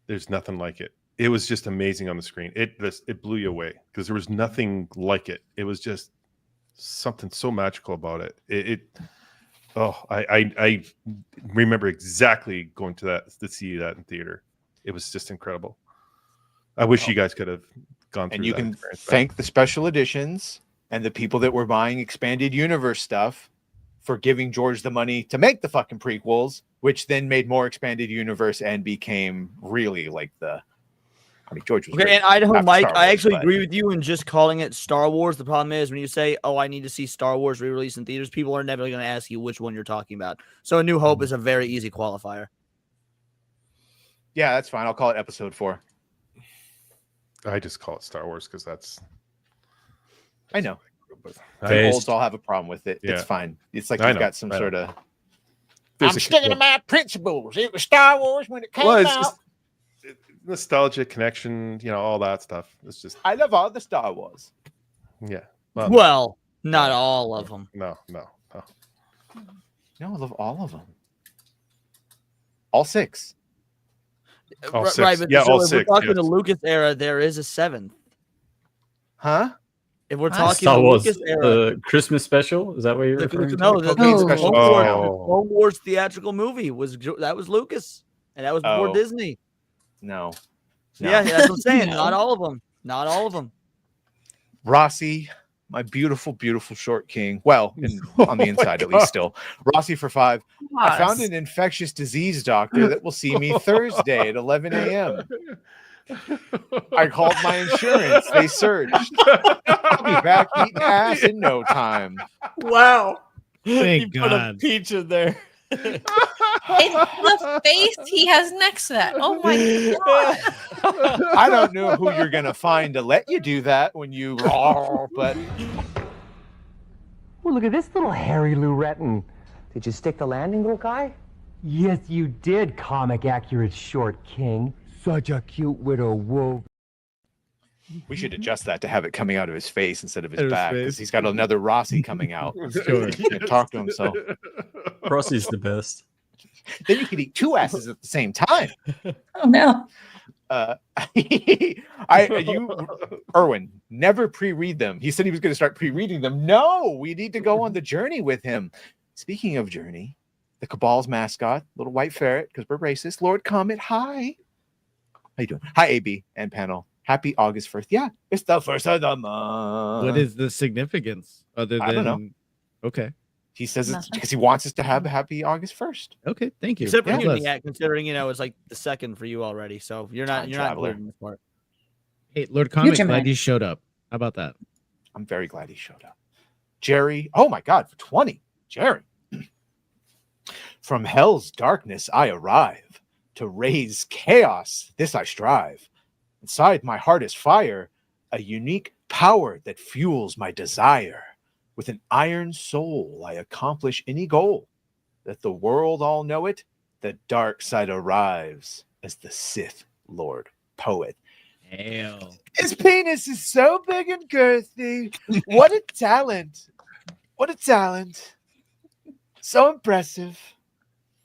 there's nothing like it. It was just amazing on the screen. It blew you away because there was nothing like it. It was just something so magical about it. I remember exactly going to see that in theater. It was just incredible. I wish you guys could have gone through. And you that can experience. thank the special editions and the people that were buying expanded universe stuff for giving George the money to make the fucking prequels, which then made more expanded universe and became really like George was Okay, and Idaho after Mike, Star I Wars, actually but- agree with you in just calling it Star Wars. The problem is when you say, "Oh, I need to see Star Wars re-released in theaters," people are never going to ask you which one you're talking about. So, A New Hope is a very easy qualifier. Yeah, that's fine. I'll call it episode 4. I just call it Star Wars because that's. I know. I- The olds all have a problem with it. It's Yeah. fine. It's like I you've know, got some I know. sort of. I'm sticking to my principles. It was Star Wars when it came Well, it's out. just nostalgia connection, all that stuff. It's just I love all the Star Wars. yeah. Well, not all of them. No. No, I love all of them. All 6. All six. Right, but Yeah, so all if six, we're talking yes. the Lucas era, there is a 7th. Huh? If we're talking Star the Wars, Lucas era, the Christmas special. Is that what you're referring to? no, the cocaine special. Clone Wars theatrical movie was Lucas, and that was before Oh. Disney. No. Yeah, that's what I'm saying. Not all of them. Not all of them. Rossi, my beautiful, beautiful short king. Well, on the inside, at least still. Rossi for 5. I found an infectious disease doctor that will see me Thursday at 11 a.m. I called my insurance. They surged. I'll be back eating ass in no time. Wow. Thank you put a God. peach in there. It's the face he has next to that. Oh my god. I don't know who you're going to find to let you do that when you but Well, look at this little hairy Luretton. Did you stick the landing, little guy? Yes, you did, comic accurate short king. Such a cute widow wolf. we should adjust that to have it coming out of his face instead of his Out of his back face. because he's got another Rossi coming out. Sure. He can't talk to himself. Rossi's the best. Then you could eat 2 asses at the same time. Oh no. Erwin, never pre-read them. He said he was going to start pre-reading them. No, we need to go on the journey with him. Speaking of journey, the Cabal's mascot, little white ferret, because we're racist. Lord Comet, hi. How you doing? Hi, AB and panel. Happy August 1st. Yeah, it's the first of the month. What is the significance other than? I don't know. Okay. He says it's because he wants us to have a happy August 1st. Okay, thank you. Except for God you, bless. Niat, considering it's like the second for you already, so you're not traveler. included in this part. Hey, Lord Comic, Gemini. glad you showed up. How about that? I'm very glad he showed up. Jerry, oh my God, for 20. Jerry. From hell's darkness I arrive. To raise chaos, this I strive. Inside my heart is fire, a unique power that fuels my desire. With an iron soul, I accomplish any goal. Let the world all know it, the dark side arrives as the Sith Lord Poet. Hell. His penis is so big and girthy. What a talent. What a talent. So impressive.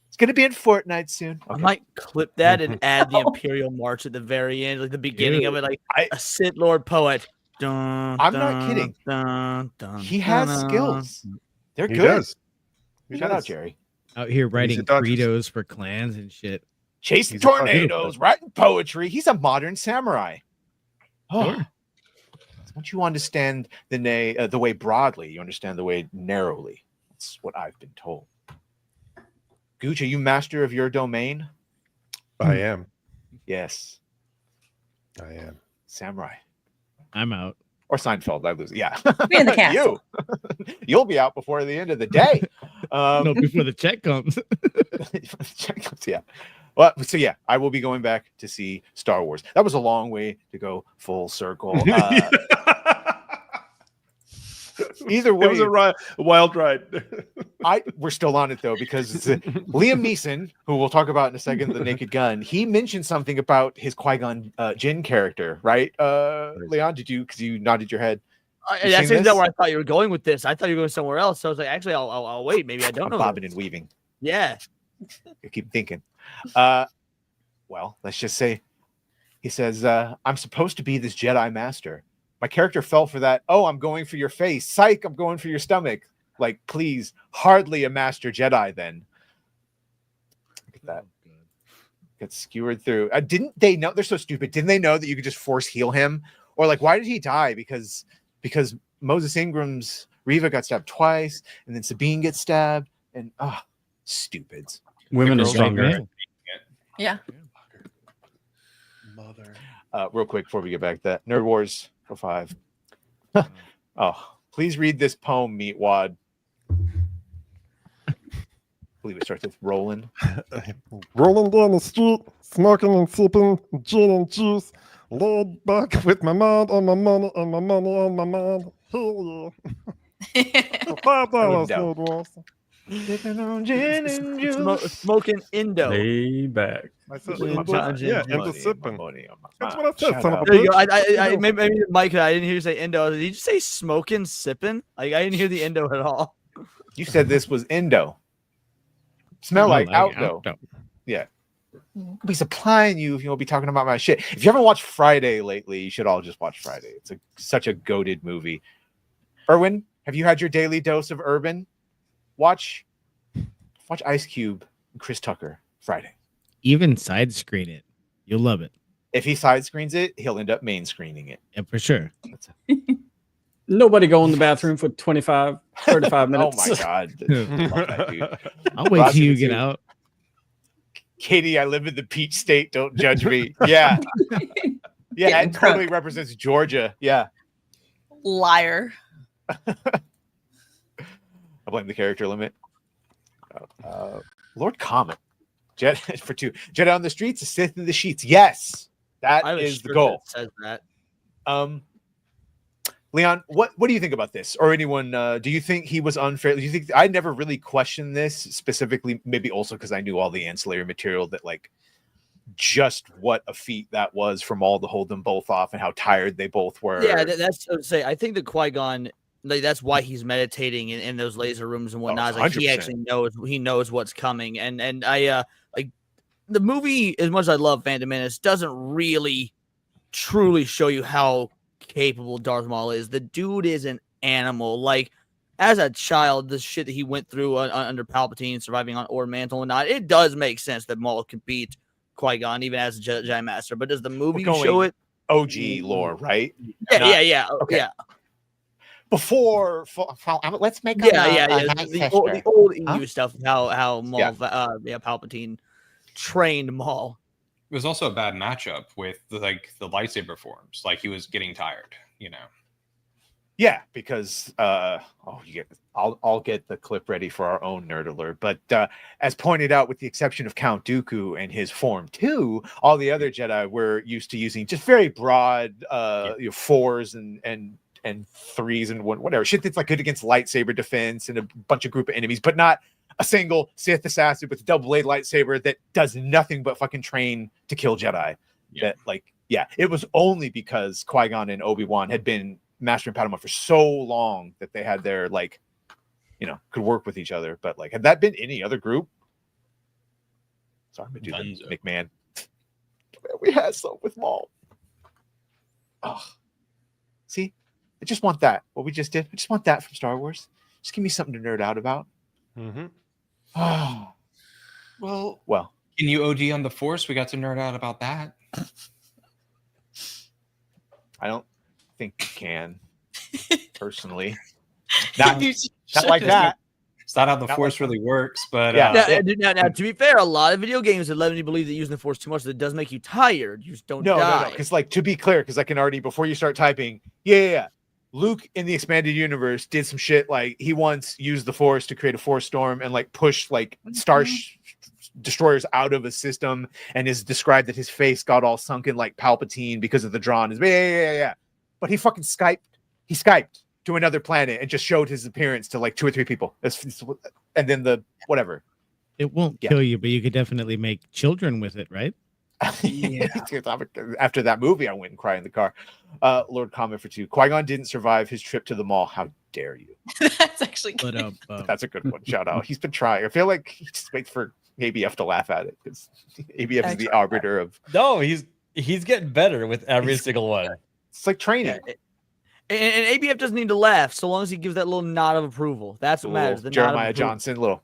It's going to be in Fortnite soon. I might clip that and add the Imperial March at the very end, like the beginning of it, like a Sith Lord Poet. Dun, I'm not kidding. Dun, dun, He has dun, skills. They're He good. does. Shout out, Jerry. Out here writing a Dodgers. credos for clans and shit. Chasing He's a tornadoes, writing poetry. He's a modern samurai. Oh. Sure. Once you understand the way broadly, you understand the way narrowly. That's what I've been told. Gooch, are you master of your domain? I am. Yes. I am. Samurai. I'm out. Or Seinfeld, I lose. Yeah. Be in the castle. You'll be out before the end of the day. No, before the check comes. Check comes, yeah. Well, so yeah, I will be going back to see Star Wars. That was a long way to go full circle. Either way, It was a wild ride. we're still on it though, because it's, Liam Neeson, who we'll talk about in a second, the Naked Gun, he mentioned something about his Qui-Gon Jinn character, right? Leon, did you, because you nodded your head? That's not where I thought you were going with this. I thought you were going somewhere else. So I was like, actually, I'll wait. Maybe I don't know. Bobbing and weaving. Yeah. I keep thinking. Well, let's just say he says, I'm supposed to be this Jedi master. My character fell for that. Oh, I'm going for your face. Psych, I'm going for your stomach. Like, please, hardly a master Jedi then. Look at that. Got skewered through. Didn't they know? They're so stupid. Didn't they know that you could just force heal him? Or like, why did he die? Because Moses Ingram's Reva got stabbed twice, and then Sabine gets stabbed, and stupids. Women are stronger. Yeah. Mother. Real quick before we get back to that, Nerd Wars 05. Please read this poem, Meatwad. I believe it starts with Roland. Rolling down the street, smoking and sipping gin and juice, laid back with my mind on my money and my money on my mind. Hell yeah. For $5, Nerd Wars. Sipping on gin and juice. Smoking Indo. Lay back. I said, Yeah, and the sipping. That's what I said, Shout son of a out. There you bitch. go. I maybe Mike, I didn't hear you say Indo. Did you say smoking, sipping? Like I didn't hear the Indo at all. You said this was Indo. Smell like outdo. Yeah. I'll be supplying you if you'll be talking about my shit. If you haven't watched Friday lately, you should all just watch Friday. It's such a goated movie. Erwin, have you had your daily dose of urban? Watch Ice Cube and Chris Tucker Friday. Even side screen it. You'll love it. If he side screens it, he'll end up main screening it. Yeah, for sure. Nobody go in the bathroom for 35 minutes. Oh my God. Love that dude. I'll wait till you get out. Katie, I live in the peach state. Don't judge me. Yeah. Yeah, it totally represents Georgia. Yeah. Liar. I blame the character limit. Lord Comet. Jedi for 2. Jedi on the streets, a Sith in the sheets. Yes. That is the goal. Says that. Leon, what do you think about this? Or anyone, do you think he was unfair? Do you think I never really questioned this specifically, maybe also because I knew all the ancillary material that like just what a feat that was from all to hold them both off and how tired they both were. Yeah, that's to say. I think that Qui-Gon, like that's why he's meditating in those laser rooms and whatnot. Like he actually knows what's coming. And I like the movie, as much as I love Phantom Menace, doesn't really truly show you how capable Darth Maul is. The dude is an animal. Like as a child, the shit that he went through under Palpatine, surviving on Ord Mantell and not, it does make sense that Maul could beat Qui-Gon even as a Jedi Master. But does the movie show it? OG lore, right? Yeah, yeah. Okay. Yeah. before. Let's make The old EU stuff. How Maul, Palpatine trained Maul. It was also a bad matchup with the lightsaber forms. Like he was getting tired, you know. Yeah, because I'll get the clip ready for our own nerd alert. But as pointed out, with the exception of Count Dooku and his Form 2, all the other Jedi were used to using just very broad 4s and 3s and whatever shit that's like good against lightsaber defense and a bunch of group of enemies, but not a single Sith assassin with a double blade lightsaber that does nothing but fucking train to kill Jedi. It was only because Qui-Gon and Obi-Wan had been Master and Padawan for so long that they had their could work with each other. But had that been any other group, sorry, but McMahon, we had some with Maul. Oh, see, I just want that. What we just did, I just want that from Star Wars. Just give me something to nerd out about. Mm-hmm. Oh, well. Can you OD on the Force? We got to nerd out about that. I don't think you can, personally. Not like that. It's not how the Force really works, but now, to be fair, a lot of video games have led me to believe that using the Force too much that does make you tired. You just don't die. No. Because to be clear, because I can already, before you start typing, Luke in the expanded universe did some shit. He once used the Force to create a Force storm and push star destroyers out of a system, and is described that his face got all sunken like Palpatine because of the drawn. But he fucking Skyped. He Skyped to another planet and just showed his appearance to 2 or 3 people. And then the whatever. It won't kill you, but you could definitely make children with it, right? Yeah. After that movie, I went and cried in the car. Lord Comment for 2. Qui-Gon didn't survive his trip to the mall. How dare you? That's actually good. That's a good one. Shout out. He's been trying. I feel like he just waits for ABF to laugh at it, because ABF is the arbiter of. No, he's getting better with every single one. It's like training. And ABF doesn't need to laugh so long as he gives that little nod of approval. That's what matters. The Jeremiah Johnson, little.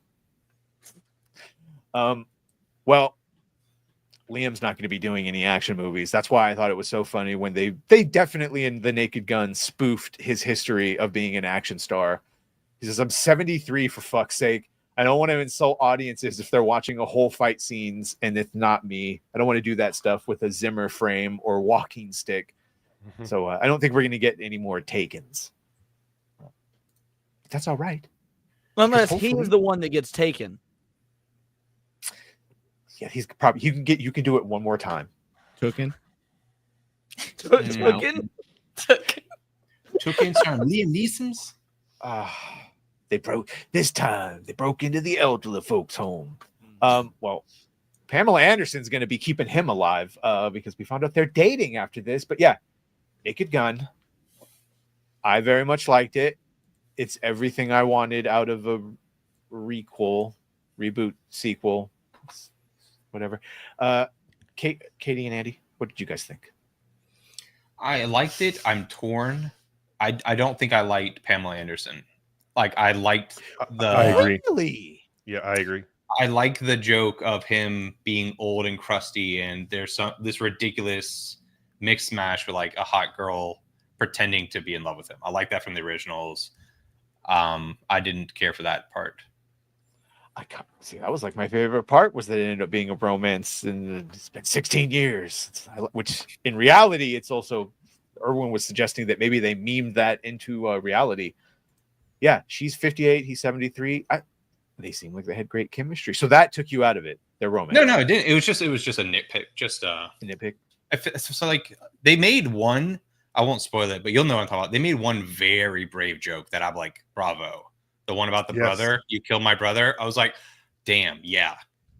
Well, Liam's not going to be doing any action movies. That's why I thought it was so funny when they definitely in The Naked Gun spoofed his history of being an action star. He says, "I'm 73 for fuck's sake. I don't want to insult audiences if they're watching a whole fight scenes and it's not me. I don't want to do that stuff with a Zimmer frame or walking stick. So I don't think we're going to get any more Takens. But that's all right. Unless he's the one that gets taken. Yeah, he's probably you can do it one more time. Tooken? Tooken? Tookens are Liam Neeson's? They broke into the elderly folks' home. Well, Pamela Anderson's going to be keeping him alive because we found out they're dating after this. But yeah, Naked Gun. I very much liked it. It's everything I wanted out of a reboot, sequel, whatever. Katie and Andy, what did you guys think? I liked it. I'm torn. I don't think I liked Pamela Anderson. I liked the. I agree. Really? Yeah, I agree. I like the joke of him being old and crusty, and there's this ridiculous mix mash with a hot girl pretending to be in love with him. I like that from the originals. I didn't care for that part. I can't see. That was my favorite part, was that it ended up being a romance, and it's been 16 years. Which in reality, it's also, Erwin was suggesting that maybe they memed that into reality. Yeah, she's 58, he's 73. They seem like they had great chemistry. So that took you out of it. Their romance. No, it didn't. It was just a nitpick. Just a nitpick. So they made one. I won't spoil it, but you'll know what I'm talking about. They made one very brave joke that I'm like, bravo. The one about the brother. You killed my brother. I was like, damn, yeah,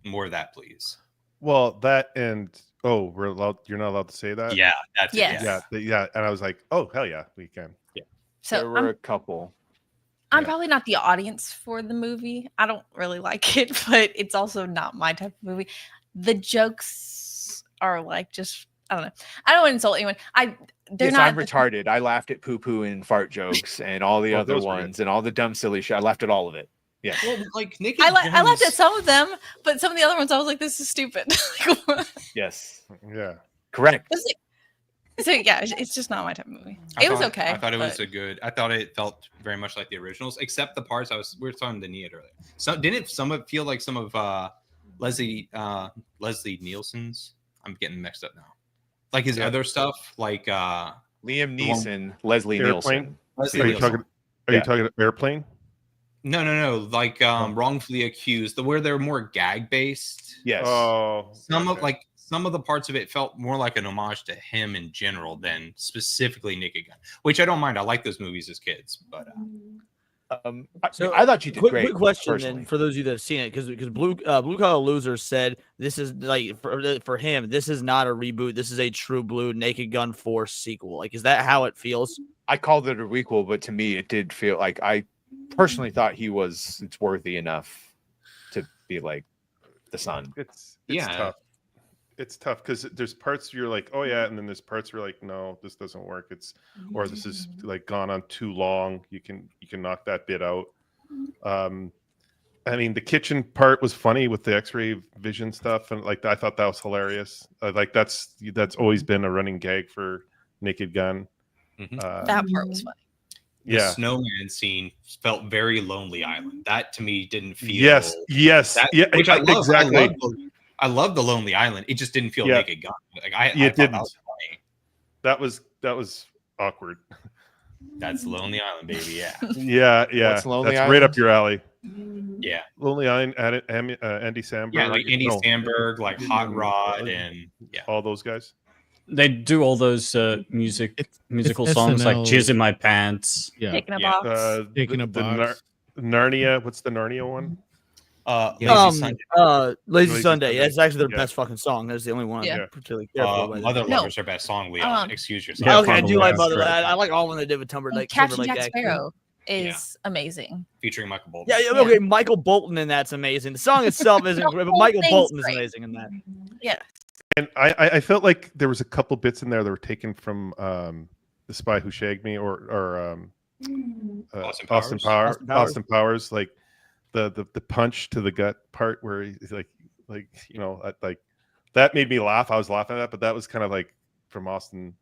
more of that, please. Well, that and you're not allowed to say that. Yeah, that's yes. Yeah. And I was like, oh hell yeah, we can. Yeah. So there were a couple. I'm probably not the audience for the movie. I don't really like it, but it's also not my type of movie. The jokes are just, I don't know. I don't want to insult anyone. I'm retarded. I laughed at poo poo and fart jokes and all the other ones and all the dumb silly shit. I laughed at all of it. Yeah. Well, Naked I laughed at some of them, but some of the other ones I was like, this is stupid. Yes. Yeah. Correct. So yeah, it's just not my type of movie. I It was thought- okay. I thought it was but- a good. I thought it felt very much like the originals, except the parts we were talking to Nia earlier. So didn't some of feel like some of Leslie Nielsen's? I'm getting mixed up now. Like his other stuff, like Liam Neeson, Leslie Nielsen. Leslie Nielsen. Are you talking Airplane? No. Like Wrongfully Accused, where they're more gag based. Yes. Oh, Some of the parts of it felt more like an homage to him in general than specifically Naked Gun, which I don't mind. I like those movies as kids, but I thought you did great. Quick question personally. then for those of you that have seen it, because Blue Collar Loser said this is like for him, this is not a reboot. This is a True Blue Naked Gun Force sequel. Like, is that how it feels? I called it a requel, but to me, it did feel like I personally thought it's worthy enough to be like the son. It's tough. It's tough because there's parts you're like, oh yeah, and then there's parts where you're like, no, this doesn't work. Or this is like gone on too long. You can knock that bit out. I mean, the kitchen part was funny with the X-ray vision stuff, and like I thought that was hilarious. Like that's always been a running gag for Naked Gun. That part was funny. the snowman scene felt very Lonely Island. That to me didn't feel. Yes. Which I love. Exactly. I love the Lonely Island. It just didn't feel Naked Gun. Like I thought didn't. that was funny. That was awkward. That's Lonely Island, baby. Yeah. What's Lonely That's Island? right up your alley. Yeah. Lonely Island, Andy Samberg. Yeah, like Andy Samberg, like Hot Rod, and all those guys. They do all those musical it's songs like SNL. "Jizz in My Pants." Yeah. Taking a box. Taking a box. Narnia. What's the Narnia one? Lazy Sunday. That's actually their Yeah. best fucking song. That's the only one Yeah. I'm particularly careful about. Mother No. Lover's their best song, Leon. Excuse yourself. Okay, I do like Mother. Right. I like all when they did with Timberlake. Captain Timberlake Jack actually. Sparrow is amazing. Featuring Michael Bolton. Yeah, okay. Michael Bolton in that's amazing. The song itself isn't great, but whole Michael thing's Bolton is great. amazing in that. Yeah. And I felt like there was a couple bits in there that were taken from The Spy Who Shagged Me or Austin Powers, like the punch to the gut part where he's like that made me laugh. I was laughing at that, but that was kind of like from Austin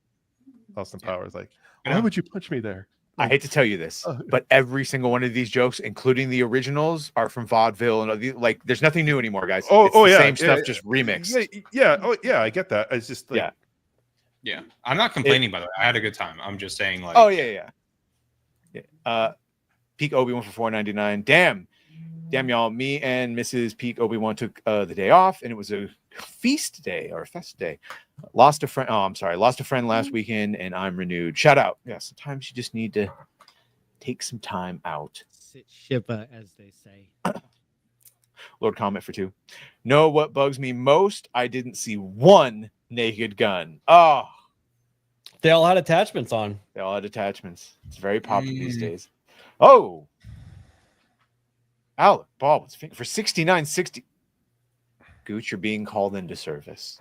Powers. Like, why would you punch me there? I hate to tell you this, but every single one of these jokes, including the originals, are from vaudeville, and like, there's nothing new anymore, guys. It's the same stuff, just remixed. Yeah, I get that. It's just like, Yeah. I'm not complaining, by the way. I had a good time. I'm just saying, like, Peak Obi-Wan for $4.99. Damn, y'all. Me and Mrs. Peak Obi-Wan took the day off, and it was a feast day or a fest day. Lost a friend last weekend, and I'm renewed. Shout out. Yeah, sometimes you just need to take some time out. Sit Shippa, as they say. Lord comment for 2. Know what bugs me most? I didn't see one Naked Gun. Oh, they all had attachments on. They all had attachments. It's very popular these days. Oh, Alec Baldwin's for $69.60. Gooch, you're being called into service.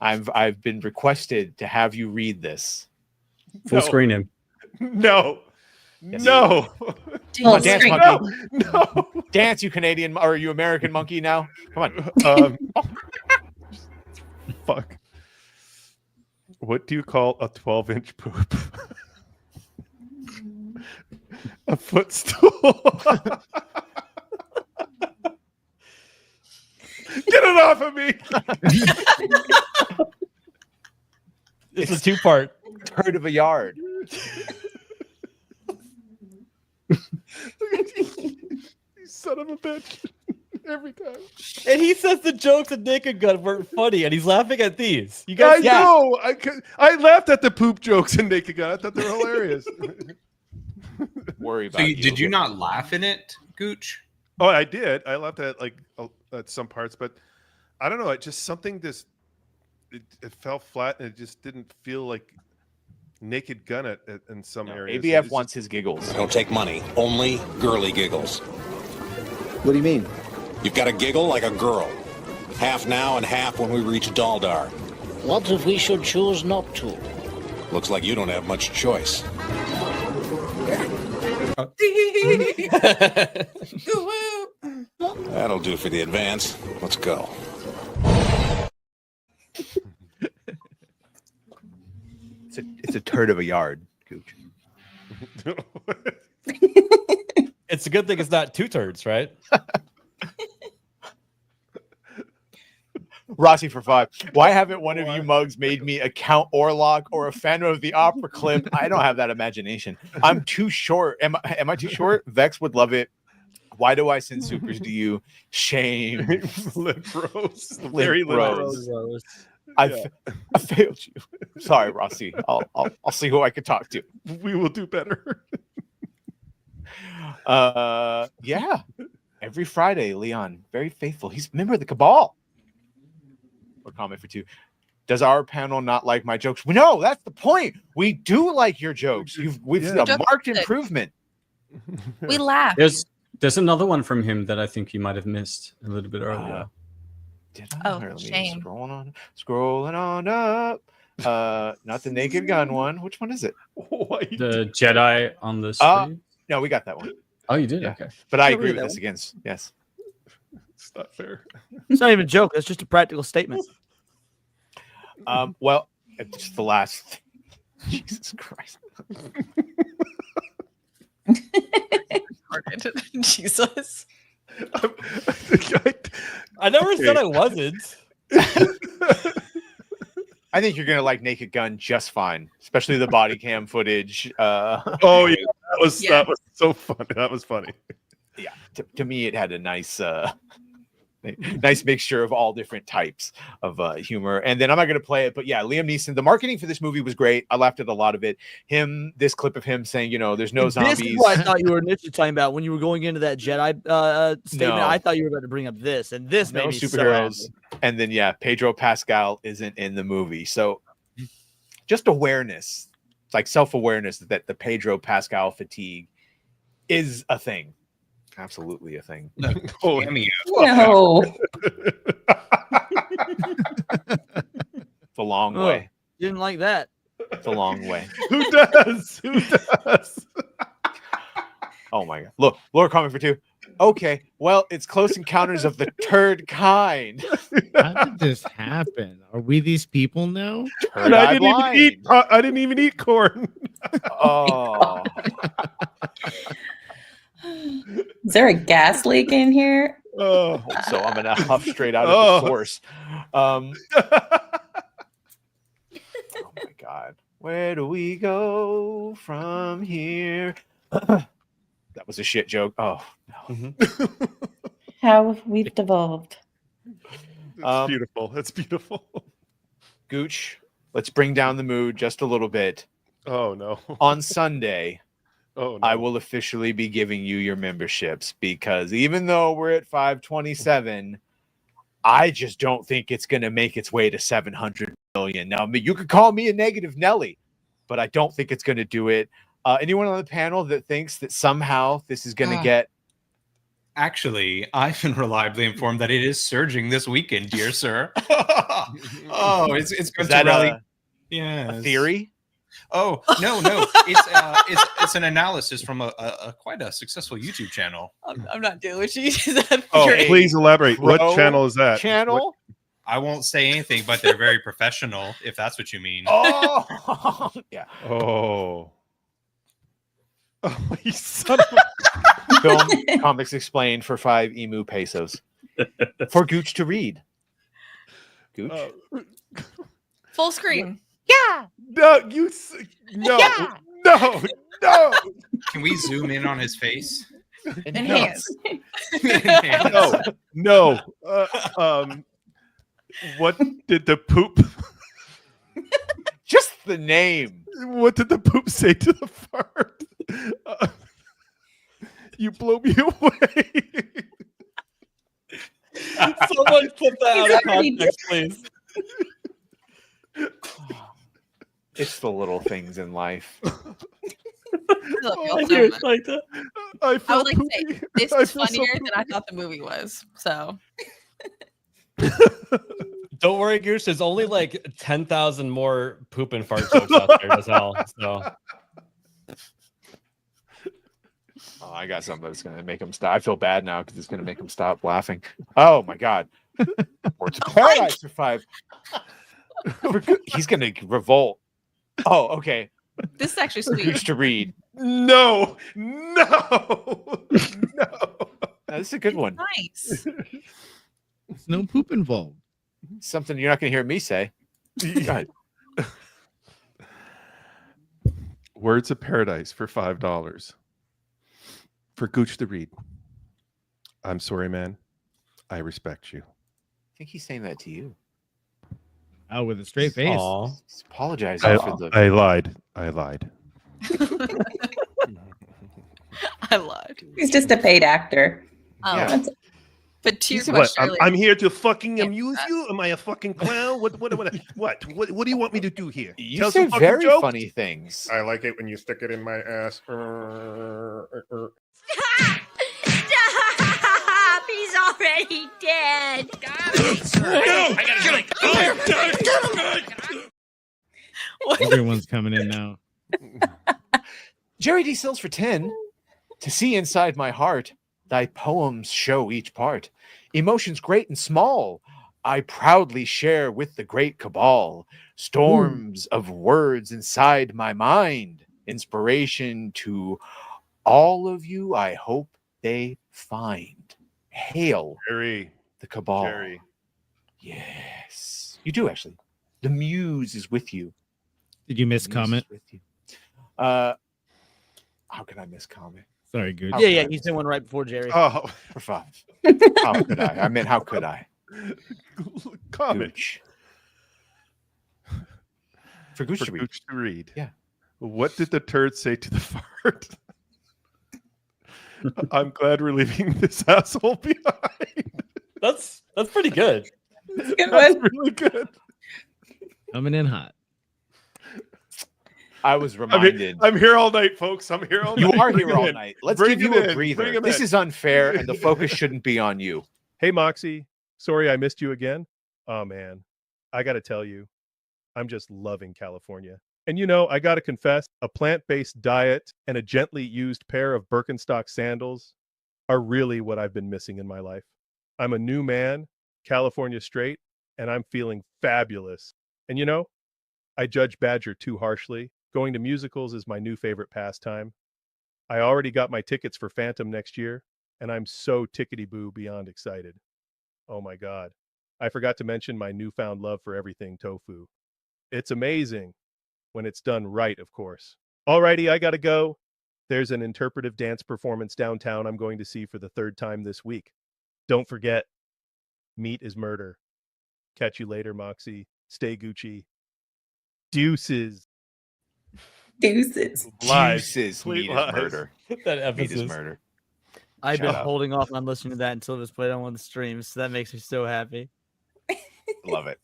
I've been requested to have you read this. Full screen him. No. Yes, No. Come on, dance, screen. monkey. No. Dance, you Canadian or you American monkey now. Come on. Fuck. What do you call a 12-inch poop? A footstool. Get it off of me. It's a 2-part. Turd of a yard. You son of a bitch. Every time. And he says the jokes in Naked Gun weren't funny, and he's laughing at these. You guys, I know. I laughed at the poop jokes in Naked Gun. I thought they were hilarious. Worry about So you. did you not laugh in it, Gooch? Oh, I did. I laughed at at some parts, but I don't know. It just something it fell flat, and it just didn't feel like Naked Gun in some areas. ABF wants his giggles. Don't take money, only girly giggles. What do you mean? You've got to giggle like a girl. Half now and half when we reach Daldar. What if we should choose not to? Looks like you don't have much choice. That'll do for the advance. Let's go. It's a turd of a yard, Gooch. It's a good thing it's not 2 turds, right? Rossi for 5. Why haven't one of you mugs made me a Count Orlok or a Phantom of the Opera clip? I don't have that imagination. I'm too short. Am I too short? Vex would love it. Why do I send supers to you? Shame. Lip rose. Lip Very rose. rose. I failed you. Sorry, Rossi. I'll see who I can talk to. We will do better. Yeah. Every Friday, Leon, very faithful. He's a member of the Cabal. Or comment for 2. Does our panel not like my jokes? No, that's the point. We do like your jokes. We've seen a marked improvement. We laugh. There's another one from him that I think you might have missed a little bit earlier. Did I? Oh, Let me shame. Scrolling on up. Not the Naked Gun one. Which one is it? The Jedi on the street. No, we got that one. Oh, you did? Yeah. Okay. But I Sure, agree that with this one. against. Yes. It's not fair. It's not even a joke. That's just a practical statement. Well, it's just the last. Jesus Christ. Jesus. I never said I wasn't. I think you're gonna like Naked Gun just fine, especially the body cam footage. Oh yeah, that was so funny. That was funny. Yeah, to me, it had a nice nice mixture of all different types of humor. And then I'm not going to play it, but yeah, Liam Neeson, the marketing for this movie was great. I laughed at a lot of it. This clip of him saying, there's no zombies. This is what I thought you were initially talking about when you were going into that Jedi statement. No. I thought you were about to bring up this, and this No made me superheroes. so happy. And then, yeah, Pedro Pascal isn't in the movie. So just awareness, it's like self-awareness that the Pedro Pascal fatigue is a thing. Absolutely a thing. No. No. It's a long Oh, way. didn't like that. It's a long way. Who does? Who does? Oh my God. Look, Laura comment for 2. Okay, well, it's Close Encounters of the Turd Kind. How did this happen? Are we these people now? And I didn't even eat corn. Oh. Is there a gas leak in here? Oh, so I'm gonna huff straight out of the source. Oh my God, where do we go from here? That was a shit joke. Oh no. How we've devolved. That's beautiful. That's beautiful. Gooch, let's bring down the mood just a little bit. Oh no. On Sunday, oh no. I will officially be giving you your memberships, because even though we're at 527, I just don't think it's going to make its way to 700 million. Now, I mean, you could call me a negative Nelly, but I don't think it's going to do it. Anyone on the panel that thinks that somehow this is going to get... Actually, I've been reliably informed that it is surging this weekend, dear sir. Oh, it's going to rally. Yeah, a theory? Oh no, it's an analysis from a quite a successful YouTube channel. I'm not dealing with you. Please elaborate. What channel is that? Channel? I won't say anything, but they're very professional, if that's what you mean. Oh, yeah. Oh, you son of a... Film Comics Explained for 5 emu pesos. For Gooch to read. Gooch? Full screen. Yeah. No, no. Can we zoom in on his face? Enhance. No. What did the poop? Just the name. What did the poop say to the fart? You blow me away. Someone put that out of context, please. It's the little things in life. I do like that. I would like to say this is funnier than I thought the movie was. So don't worry, Goose. There's only like 10,000 more poop and fart jokes out there as well. So I got something that's going to make him stop. I feel bad now because it's going to make him stop laughing. Oh my God. Or to Paradise for 5. He's going to revolt. Oh, okay. This is actually For sweet. Gooch to read. No. This is a good one. Nice. There's no poop involved. Something you're not going to hear me say. Go ahead. Words of Paradise for $5. For Gooch to read. I'm sorry, man. I respect you. I think he's saying that to you. Oh, with a straight face. Aw. He's apologizing for the. I lied. I lied. I lied. He's just a paid actor. Oh, Yeah. but to your What? question I'm, earlier, I'm here to fucking Yeah, amuse that- you? Am I a fucking clown? What do you want me to do here? You Tell say some fucking very jokes? funny things. I like it when you stick it in my ass. Stop! He's already dead. Everyone's coming in now. Jerry D. Sills for 10. To see inside my heart, thy poems show each part. Emotions great and small, I proudly share with the great cabal. Storms of words inside my mind. Inspiration to all of you, I hope they find. Hail Jerry. the cabal. Jerry. Yes. You do, actually. The muse is with you. Did you miss comment? With you. How can I miss comment? Sorry, good. Yeah, you sent one right before Jerry. Oh, For 5. How could I? I meant, how could I? Comment. Gooch. For Gooch to read. Gooch to read. Yeah. What did the turd say to the fart? I'm glad we're leaving this asshole behind. That's pretty good. That's a good That's one. really good. Coming in hot. I was reminded. I'm here all night, folks. I'm here all night. You are Bring here it all in. night. Let's Bring give it you a in. breather. Bring 'em This in. is unfair, and the focus shouldn't be on you. Hey, Moxie. Sorry I missed you again. Oh, man. I got to tell you, I'm just loving California. And you know, I got to confess, a plant-based diet and a gently used pair of Birkenstock sandals are really what I've been missing in my life. I'm a new man, California straight, and I'm feeling fabulous. And you know, I judge Badger too harshly. Going to musicals is my new favorite pastime. I already got my tickets for Phantom next year, and I'm so tickety-boo beyond excited. Oh my God. I forgot to mention my newfound love for everything tofu. It's amazing when it's done right, of course. Alrighty, I gotta go. There's an interpretive dance performance downtown I'm going to see for the 3rd time this week. Don't forget, meat is murder. Catch you later, Moxie. Stay Gucci. Deuces. Deuces. Live. Deuces. Complete Meat is lies. murder. That Meat emphasis. is murder. I've Shut been up. holding off on listening to that until this played on one of the streams, so that makes me so happy. Love it.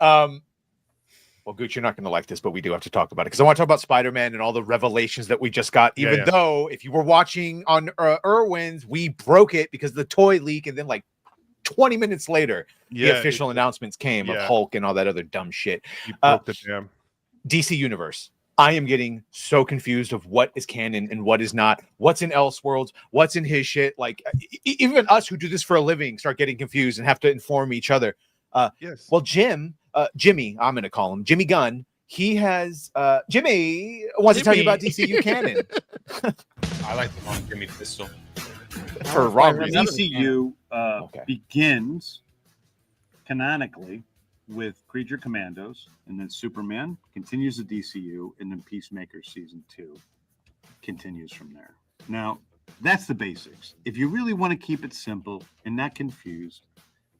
Well, Gooch, you're not going to like this, but we do have to talk about it because I want to talk about Spider-Man and all the revelations that we just got. Yeah, Even yeah. though, if you were watching on Irwin's, we broke it because of the toy leak, and then like 20 minutes later, the official announcements came of yeah. Hulk and all that other dumb shit. You broke the jam. DC Universe. I am getting so confused of what is canon and what is not. What's in Elseworlds? What's in his shit? Like even us who do this for a living start getting confused and have to inform each other. Yes. Well, Jimmy, I'm going to call him Jimmy Gunn. He has Jimmy wants to tell you about DCU canon. I like the long Jimmy Pistol. For wrong reason. DCU begins canonically with Creature Commandos, and then Superman continues the DCU, and then Peacemaker Season 2 continues from there. Now, that's the basics. If you really want to keep it simple and not confused,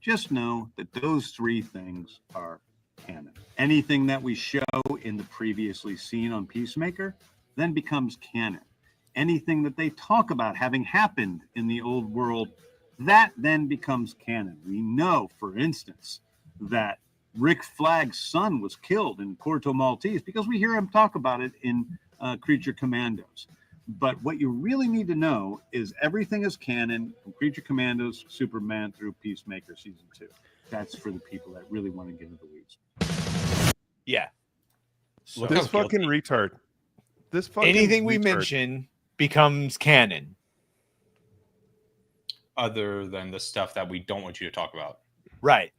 just know that those 3 things are canon. Anything that we show in the previously seen on Peacemaker then becomes canon. Anything that they talk about having happened in the old world, that then becomes canon. We know, for instance, that Rick Flag's son was killed in Corto Maltese because we hear him talk about it in Creature Commandos. But what you really need to know is everything is canon from Creature Commandos, Superman through Peacemaker Season 2. That's for the people that really want to get into the weeds. Yeah. Look this fucking retard. This fucking anything we retard. mention becomes canon. Other than the stuff that we don't want you to talk about. Right.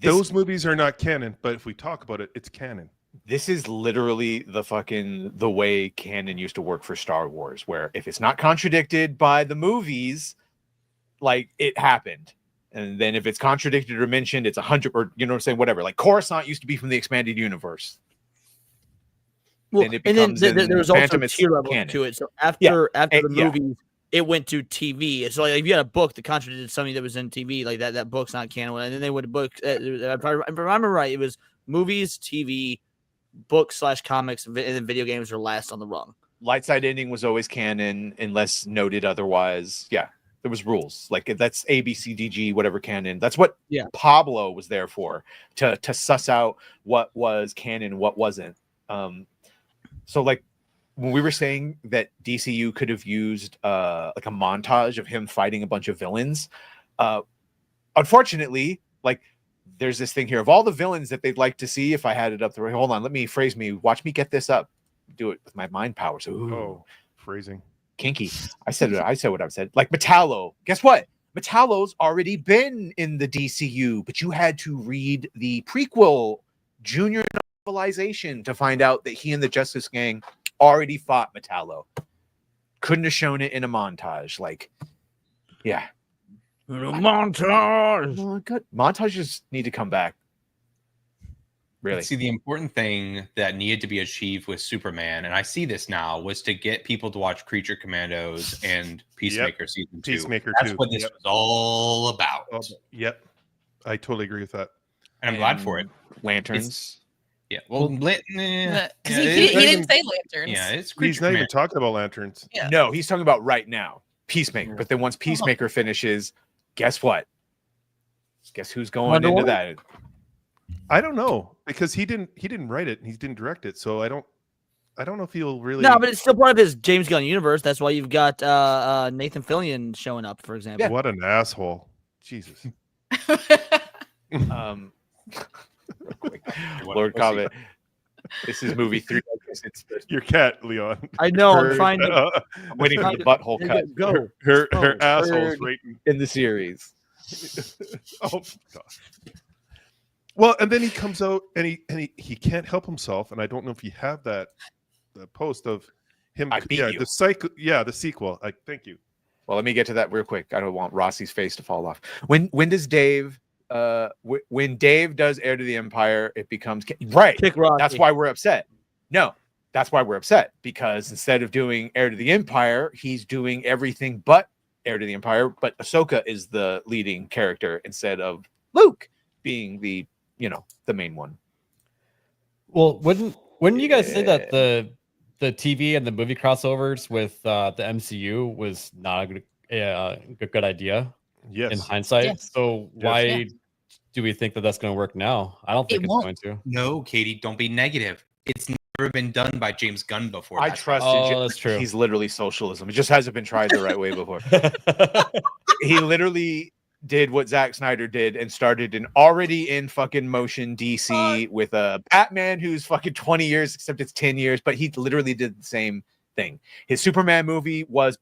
Those movies are not canon, but if we talk about it, it's canon. This is literally the way canon used to work for Star Wars, where if it's not contradicted by the movies, like it happened. And then if it's contradicted or mentioned, it's 100, or you know what I'm saying, whatever. Like Coruscant used to be from the expanded universe. Well, and it and then becomes there was also Phantom, a it's tier level canon. to it. So after the Yeah. movies, it went to TV. So like, if you had a book that contradicted something that was in TV, like that book's not canon. And then they would book. If I remember right, it was movies, TV, books / comics, and then video games were last on the rung. Light side ending was always canon unless noted otherwise. Yeah, there was rules. Like that's A, B, C, D, G, whatever canon. That's what Pablo was there for, to suss out what was canon, what wasn't. So like when we were saying that DCU could have used like a montage of him fighting a bunch of villains, unfortunately, like there's this thing here of all the villains that they'd like to see. If I had it up the right, hold on, let me phrase me. Watch me get this up. Do it with my mind power. So phrasing kinky. I said what I said. Like Metallo. Guess what? Metallo's already been in the DCU, but you had to read the prequel junior novelization to find out that he and the Justice Gang already fought Metallo. Couldn't have shown it in a montage. Like, yeah. In a montage. Oh, good. Montages need to come back. Really. See, the important thing that needed to be achieved with Superman, and I see this now, was to get people to watch Creature Commandos and Peacemaker season 2. Peacemaker That's 2. what this was all about. Yep. I totally agree with that. And I'm glad for it. Lanterns. Well, Because he didn't say lanterns. Yeah, it's He's not even talking about lanterns. Yeah. No, he's talking about right now. Peacemaker. But then once Peacemaker finishes, guess what? Guess who's going Wonder into Woman? that? I don't know, because he didn't write it and he didn't direct it, so I don't know if he'll really. No, but it's still part of his James Gunn universe. That's why you've got Nathan Fillion showing up, for example. What an asshole! Jesus. Lord Comet. This is movie 3. It's your cat, Leon. I know. I'm trying to. I'm waiting for the butthole cut. Go. Her asshole's Third right in the series. Oh gosh. Well, and then he comes out and he can't help himself, and I don't know if you have that post of him. I beat you. The sequel. Thank you. Well, let me get to that real quick. I don't want Rossi's face to fall off. When does Dave? When Dave does Heir to the Empire, it becomes right. That's why we're upset. No, that's why we're upset, because instead of doing Heir to the Empire, he's doing everything but Heir to the Empire. But Ahsoka is the leading character instead of Luke being the main one. Well, wouldn't you guys say that the TV and the movie crossovers with the MCU was not a good idea? Yes. In hindsight. Yes. So why do we think that that's going to work now? I don't think it's going to. No, Katie, don't be negative. It's never been done by James Gunn before. I trust that's true. He's literally socialism. It just hasn't been tried the right way before. He literally did what Zack Snyder did and started an already in fucking motion DC with a Batman who's fucking 20 years, except it's 10 years, but he literally did the same thing. His Superman movie was,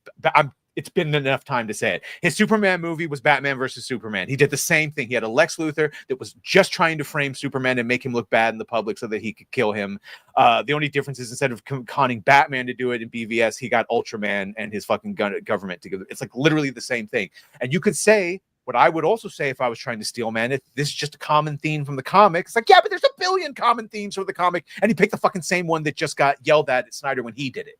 it's been enough time to say it. His Superman movie was Batman versus Superman. He did the same thing. He had a Lex Luthor that was just trying to frame Superman and make him look bad in the public so that he could kill him. The only difference is instead of conning Batman to do it in BVS, he got Ultraman and his fucking government together. It's like literally the same thing. And you could say, what I would also say if I was trying to steal man, if this is just a common theme from the comic, it's like, yeah, but there's a billion common themes from the comic, and he picked the fucking same one that just got yelled at Snyder when he did it.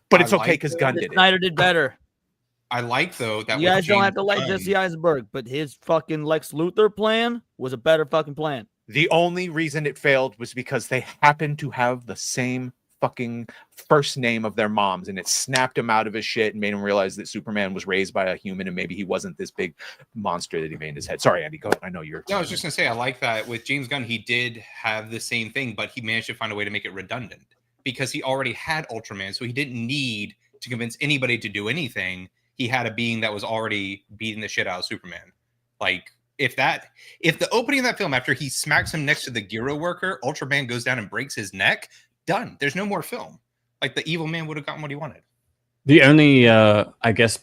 But it's okay because Gunn did it. Snyder did better. I like though that you guys don't have to like Jesse Eisenberg, but his fucking Lex Luthor plan was a better fucking plan. The only reason it failed was because they happened to have the same fucking first name of their moms, and it snapped him out of his shit and made him realize that Superman was raised by a human and maybe he wasn't this big monster that he made in his head. Sorry, Andy, go ahead. I know you're. No, I was just gonna say I like that with James Gunn. He did have the same thing, but he managed to find a way to make it redundant because he already had Ultraman, so he didn't need to convince anybody to do anything. He had a being that was already beating the shit out of Superman. Like if the opening of that film, after he smacks him next to the gyro worker, Ultraman goes down and breaks his neck. Done. There's no more film. Like the evil man would have gotten what he wanted. The only, I guess,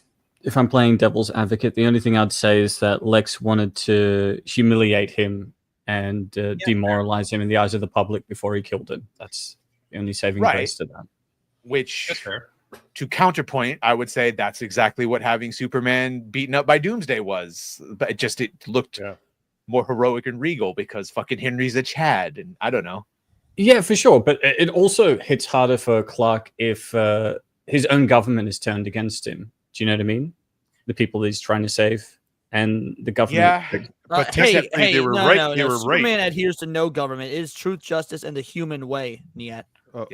if I'm playing devil's advocate, the only thing I'd say is that Lex wanted to humiliate him and demoralize him in the eyes of the public before he killed him. That's the only saving grace to that. Which, to counterpoint, I would say that's exactly what having Superman beaten up by Doomsday was. But it looked more heroic and regal because fucking Henry's a Chad, and I don't know. Yeah, for sure. But it also hits harder for Clark if his own government is turned against him. Do you know what I mean? The people he's trying to save and the government. Yeah, but technically they were right. They were right. Superman adheres to no government. It is truth, justice, and the human way, Niet. But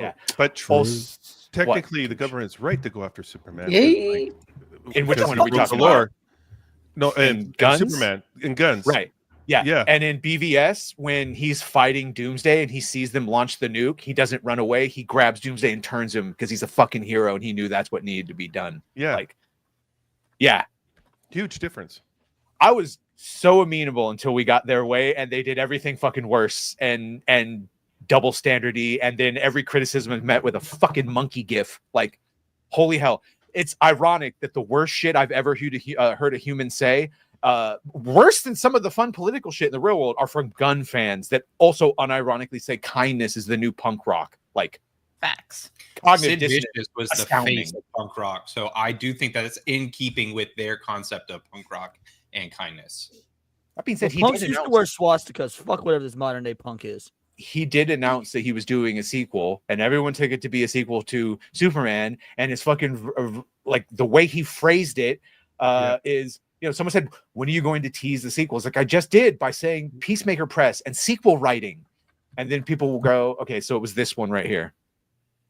technically, the government's right to go after Superman. Yay. In which because one he are we rules talking the law. about? No, and guns? Superman in guns. Right. Yeah. Yeah. And in BVS, when he's fighting Doomsday and he sees them launch the nuke, he doesn't run away. He grabs Doomsday and turns him because he's a fucking hero and he knew that's what needed to be done. Yeah. Yeah. Huge difference. I was so amenable until we got their way and they did everything fucking worse and double standardy, and then every criticism is met with a fucking monkey gif. Like, holy hell. It's ironic that the worst shit I've ever heard a human say, worse than some of the fun political shit in the real world, are from gun fans that also unironically say kindness is the new punk rock. Like, facts. Sid Vicious was the face of punk rock, so I do think that it's in keeping with their concept of punk rock and kindness. That being said, punks used to wear swastikas. Fuck whatever this modern day punk is. He did announce that he was doing a sequel, and everyone took it to be a sequel to Superman. And it's fucking like the way he phrased it is, someone said, "When are you going to tease the sequel?" It's like, I just did by saying Peacemaker Press and sequel writing, and then people will go, "Okay, so it was this one right here."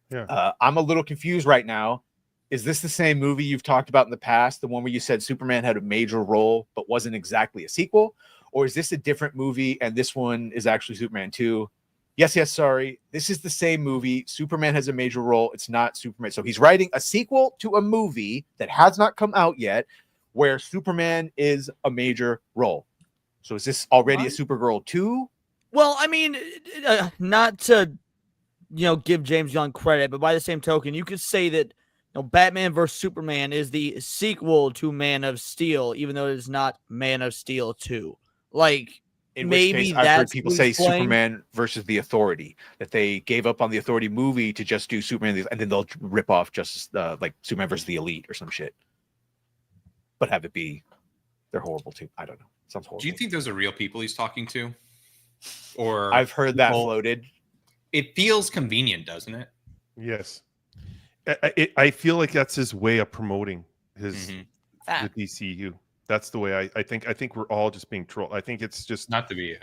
Yeah, I'm a little confused right now. Is this the same movie you've talked about in the past, the one where you said Superman had a major role but wasn't exactly a sequel? Or is this a different movie and this one is actually Superman 2? Yes, sorry. This is the same movie. Superman has a major role. It's not Superman. So he's writing a sequel to a movie that has not come out yet where Superman is a major role. So is this already a Supergirl 2? Well, I mean, not to, give James Gunn credit, but by the same token, you could say that Batman vs. Superman is the sequel to Man of Steel, even though it is not Man of Steel 2. Like, in maybe which case, I've that's heard people say Superman versus the Authority, that they gave up on the Authority movie to just do Superman, and then they'll rip off just like Superman versus the Elite or some shit, but have it be they're horrible too. I don't know. Sounds horrible. Do you think those are real people he's talking to? Or I've heard that floated. It feels convenient, doesn't it? Yes. I feel like that's his way of promoting his the DCU. That's the way I think. I think we're all just being trolled. I think it's just not to be.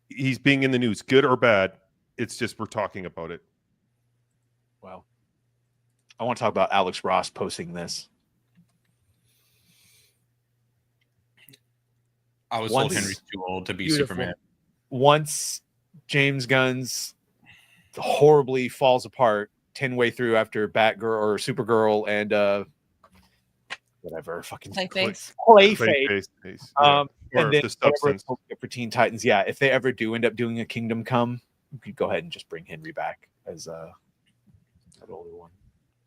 He's being in the news, good or bad. It's just we're talking about it. Wow. I want to talk about Alex Ross posting this. I was told Henry's too old to be Superman. Once James Gunn's horribly falls apart 10-way through after Batgirl or Supergirl and whatever fucking Clayface. And then for Teen Titans, if they ever do end up doing a Kingdom Come, you could go ahead and just bring Henry back as that older one.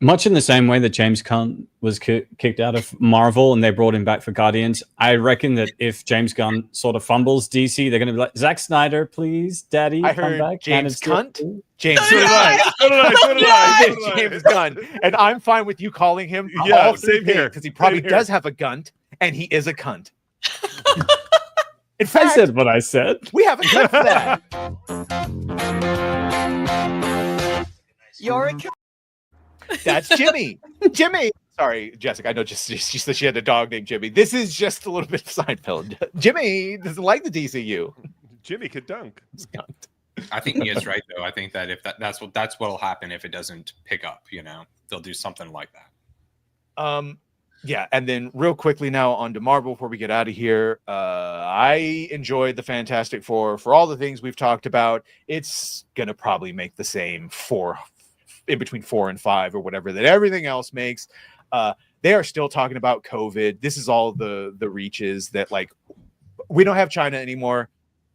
Much in the same way that James Gunn was kicked out of Marvel and they brought him back for Guardians, I reckon that if James Gunn sort of fumbles DC, they're going to be like, Zack Snyder, please, Daddy, I come heard back. James Cunt. James James Gunn. And I'm fine with you calling him all same here because he probably does have a gunt and he is a cunt. In fact, I said what I said. We have a clip for that. You're a That's Jimmy. Jimmy. Sorry, Jessica. I know she said she had a dog named Jimmy. This is just a little bit of Seinfeld. Jimmy doesn't like the DCU. Jimmy could dunk. I think he is right though. I think that if that's what'll happen if it doesn't pick up. They'll do something like that. Yeah, and then real quickly now on to Marvel before we get out of here. I enjoyed the Fantastic Four for all the things we've talked about. It's gonna probably make the same in between 4 and 5 or whatever that everything else makes. They are still talking about COVID. This is all the reaches that like we don't have China anymore.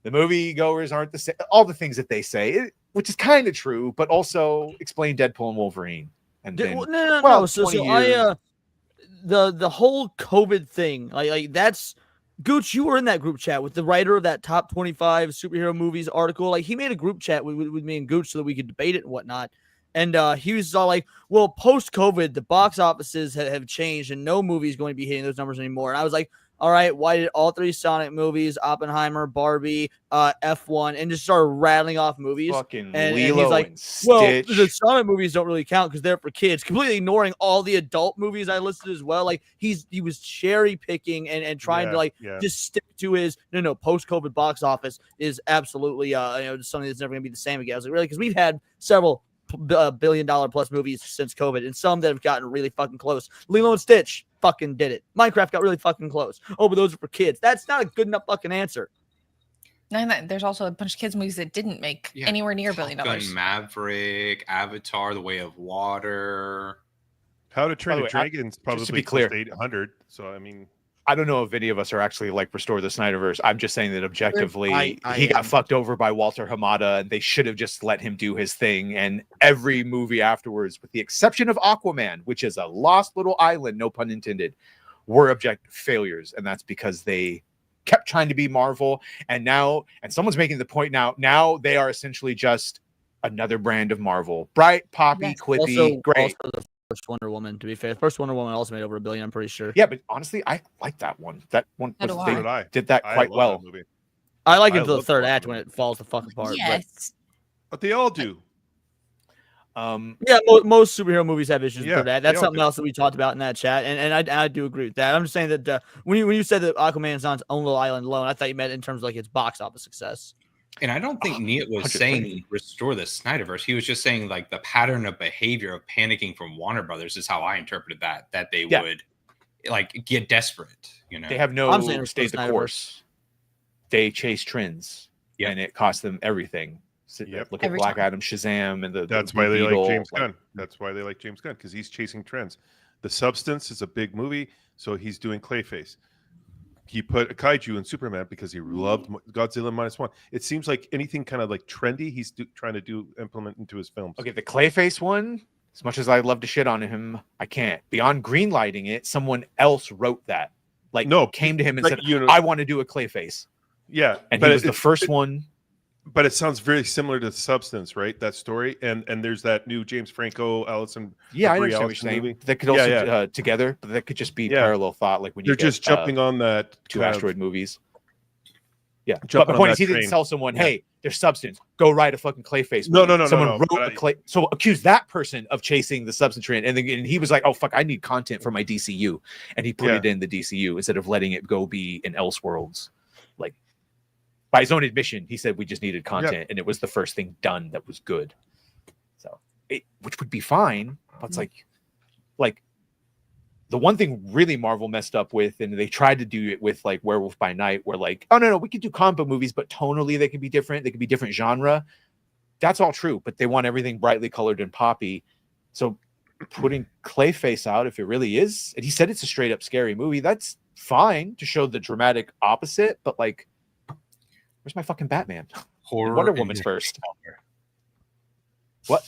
The movie goers aren't the same. All the things that they say, which is kind of true, but also explain Deadpool and Wolverine. And then, no. So the whole COVID thing, like that's Gooch. You were in that group chat with the writer of that top 25 superhero movies article. Like he made a group chat with me and Gooch so that we could debate it and whatnot. And he was all like, well, post-COVID, the box offices have changed and no movie is going to be hitting those numbers anymore. And I was like, all right, why did all 3 Sonic movies, Oppenheimer, Barbie, F1, and just started rattling off movies? Fucking and Lilo he's like, and well, Stitch. the Sonic movies don't really count because they're for kids, completely ignoring all the adult movies I listed as well. Like he was cherry picking and trying to just stick to his post-COVID box office is absolutely something that's never going to be the same again. I was like, really? Because we've had several $1 billion plus movies since COVID, and some that have gotten really fucking close. Lilo and Stitch fucking did it. Minecraft got really fucking close. Oh, but those are for kids. That's not a good enough fucking answer. There's also a bunch of kids movies that didn't make anywhere near $1 billion. Maverick, Avatar, The Way of Water. How to Train By the a way, Dragon's probably just to be close clear, to 800. So I mean, I don't know if any of us are actually like restore the Snyderverse. I'm just saying that objectively, I he got am. fucked over by Walter Hamada, and they should have just let him do his thing. And every movie afterwards, with the exception of Aquaman, which is a lost little island, no pun intended, were objective failures, and that's because they kept trying to be Marvel. And someone's making the point now they are essentially just another brand of Marvel. Bright, poppy, quippy, great. Also the first Wonder Woman, to be fair. The first Wonder Woman also made over $1 billion, I'm pretty sure. Yeah, but honestly, I like that one. That one So was, do they I. did that quite love well. that movie. I like it I until the love third that act movie. when it falls the fucking apart. Yes. But they all do. Yeah, most superhero movies have issues Yeah, with that. they That's all something do. else that we talked about in that chat, and I do agree with that. I'm just saying that when you said that Aquaman's on its own little island alone, I thought you meant in terms of like its box office success. And I don't think Niet was 100%. saying restore the Snyderverse. He was just saying like the pattern of behavior of panicking from Warner Brothers is how I interpreted that they would like get desperate. They have no I'm saying stay the Snyderverse. course. They chase trends, and it cost them everything. So, look at Every Black time. Adam, Shazam, and That's the why they Beetle, like James Gunn. That's why they like James Gunn, because he's chasing trends. The Substance is a big movie, so he's doing Clayface. He put a kaiju in Superman because he loved Godzilla -1. It seems like anything kind of like trendy, he's trying to implement into his films. Okay, the Clayface one, as much as I'd love to shit on him, I can't. Beyond greenlighting it, someone else wrote that. Like, came to him and like, said, you know- I want to do a Clayface. Yeah, And but he was the first one. But it sounds very similar to Substance, right? That story, and there's that new James Franco, Allison. Yeah, I Brie understand what you're Allison saying. movie. That could also together, but that could just be parallel thought. Like when They're you get, just jumping on that two kind of- asteroid movies. Yeah, but Jumping the on point that is, he didn't train. tell someone, Yeah. "Hey, there's Substance. Go write a fucking Clayface." No, movie." no, Someone no, wrote but a Clay, so accuse that person of chasing the Substance train, and he was like, "Oh fuck, I need content for my DCU," and he put it in the DCU instead of letting it go be in Elseworlds. Like by his own admission, he said we just needed content, and it was the first thing done that was good. So, which would be fine, but it's like. The one thing really Marvel messed up with, and they tried to do it with like Werewolf by Night, where like, oh no, we could do comic book movies, but tonally they could be different. They could be different genre. That's all true, but they want everything brightly colored and poppy. So putting Clayface out, if it really is, and he said it's a straight up scary movie, that's fine to show the dramatic opposite. But like, where's my fucking Batman? Horror Wonder and Woman's first. Technicolor. What?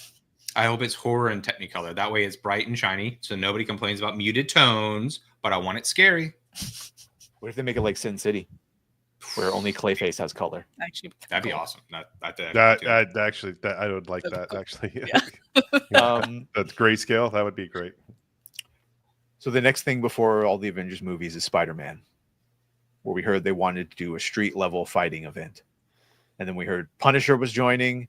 I hope it's horror and Technicolor. That way it's bright and shiny, so nobody complains about muted tones, but I want it scary. What if they make it like Sin City, where only Clayface has color? Actually, that'd be awesome. That I would like that actually. That's grayscale. That would be great. So the next thing before all the Avengers movies is Spider-Man, where we heard they wanted to do a street level fighting event, and then we heard Punisher was joining.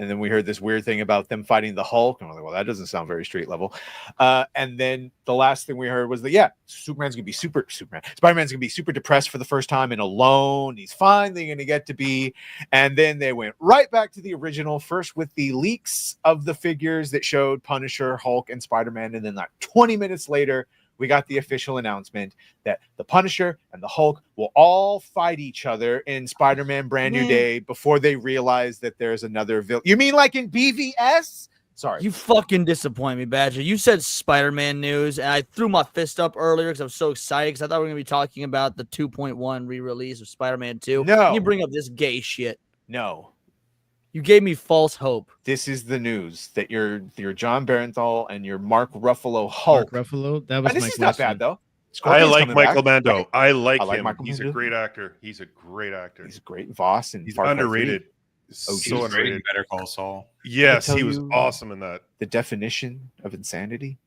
And then we heard this weird thing about them fighting the Hulk. And we're like, well, that doesn't sound very street level. And then the last thing we heard was that, Spider-Man's going to be super depressed for the first time and alone. He's finally going to get to be. And then they went right back to the original, first with the leaks of the figures that showed Punisher, Hulk, and Spider-Man. And then like 20 minutes later, we got the official announcement that the Punisher and the Hulk will all fight each other in Spider-Man Brand New Day before they realize that there's another villain. You mean like in BVS? Sorry. You fucking disappoint me, Badger. You said Spider-Man news, and I threw my fist up earlier because I was so excited because I thought we were going to be talking about the 2.1 re-release of Spider-Man 2. No. And you bring up this gay shit. No. You gave me false hope. This is the news that you're John Barenthal and your Mark Ruffalo Hulk. Mark Ruffalo. That was And this my is question. not bad though. I Scorpion's like coming Michael back, Mando. right? I like him. Michael He's a Mando. great actor. He's a great actor. He's a great Voss and He's Far Cry 3. underrated. Oh, So geez. Great in underrated. Better Call Saul. Yes, tell he was you awesome in that. The definition of insanity.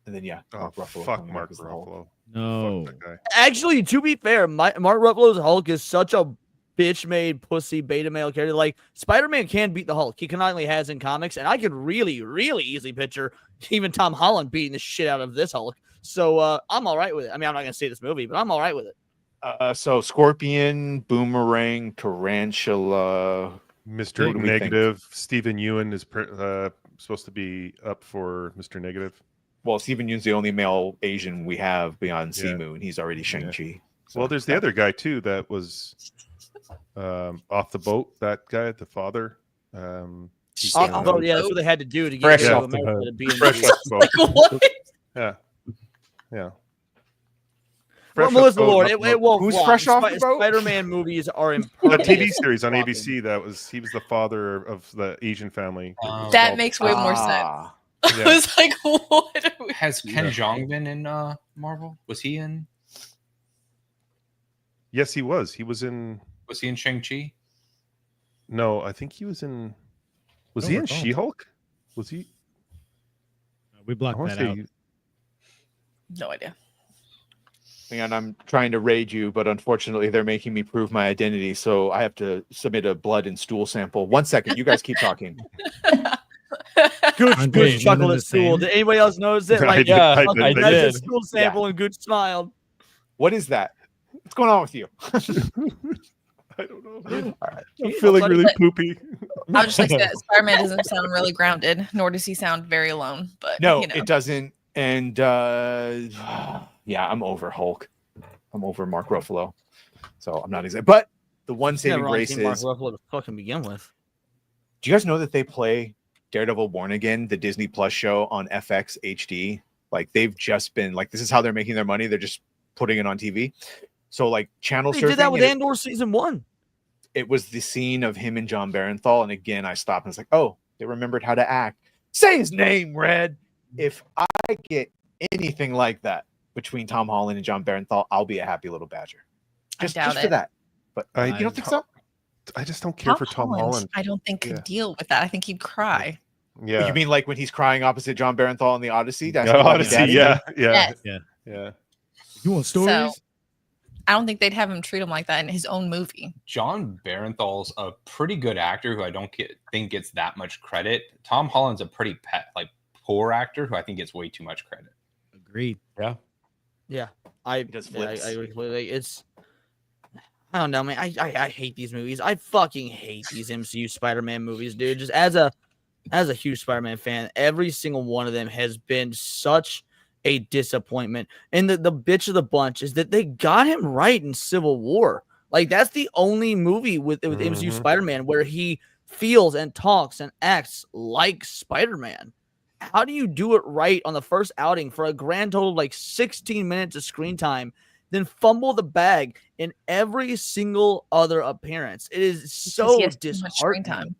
And then Oh, Ruffalo fuck coming Mark back as the Hulk. Ruffalo. No. Fuck that guy. Actually, to be fair, Mark Ruffalo's Hulk is such a bitch-made pussy beta male character. Like, Spider-Man can beat the Hulk. He canonically has in comics, and I could really, really easily picture even Tom Holland beating the shit out of this Hulk. So I'm all right with it. I mean, I'm not gonna see this movie, but I'm all right with it. So Scorpion, Boomerang, Tarantula, Mr. What do we Negative. Stephen Ewan is supposed to be up for Mr. Negative. Well, Stephen Yeun's the only male Asian we have beyond Yeah. Simu, and he's already Shang-Chi. So, Well, there's the other guy too that was off the boat. That guy, the father. He's, Off the boat, yeah, that's what they had to do to get Fresh him to off the America boat. to be in Fresh the off the boat. Like, what? Yeah, yeah. Well, Fresh off Melissa the boat, Lord, off it, the it boat. won't Who's fly. fresh off the boat? Spider-Man movies are A impervious TV to series on flopping. ABC. He was the father of the Asian family. That makes way more sense. Ah. I was like, what? Are we... Has Ken Jeong been in Marvel? Was he in? Yes, he was. He was in. Was he in Shang-Chi? No, I think he was in. Was Don't he in recall. She-Hulk? Was he? We blocked I wanna that say out. No idea. And I'm trying to raid you, but unfortunately, they're making me prove my identity, so I have to submit a blood and stool sample. 1 second, you guys keep talking. Gooch Aren't Gooch they chuckled one and at the school. same? Did anybody else notice it? I Like, did- I fucking did. that's a did. school sample, and Gooch smiled. What is that? What's going on with you? I don't know. All right. I'm feeling really But- poopy. I was just like that. Spider-Man doesn't sound really grounded, nor does he sound very alone. But No, you know. it doesn't. And yeah, I'm over Hulk. I'm over Mark Ruffalo. So I'm not exactly. But the one saving Never on grace Team Mark is, Ruffalo to fucking begin with. do you guys know that they play Daredevil Born Again, the Disney Plus show on FX HD? Like they've just been like, this is how they're making their money. They're just putting it on TV. So like channel They surfing. did that with and Andor season 1. it was the scene of him and John Barenthal. And again, I stopped and was like, oh, they remembered how to act. Say his name, Red. If I get anything like that between Tom Holland and John Barenthal, I'll be a happy little badger. Just doubt for it. that. But I- you don't think so? I just don't care for Tom Holland. I don't think could Yeah. deal with that. I think he'd cry. Yeah. You mean like when he's crying opposite John Barenthal in the Odyssey? That's Yeah, what Odyssey, Daddy yeah, did? yeah, Yes. Yeah. yeah. You want stories? So I don't think they'd have him treat him like that in his own movie. John Barenthal's a pretty good actor who I don't think gets that much credit. Tom Holland's a pretty poor actor who I think gets way too much credit. Agreed. Yeah. Yeah, I does yeah, I flips. agree completely. It's I don't know, man. I hate these movies. I fucking hate these MCU Spider-Man movies, dude. Just as a huge Spider-Man fan, every single one of them has been such a disappointment. And the bitch of the bunch is that they got him right in Civil War. Like that's the only movie with MCU Spider-Man where he feels and talks and acts like Spider-Man. How do you do it right on the first outing for a grand total of like 16 minutes of screen time, then fumble the bag in every single other appearance? It is so he has too much screen disheartening.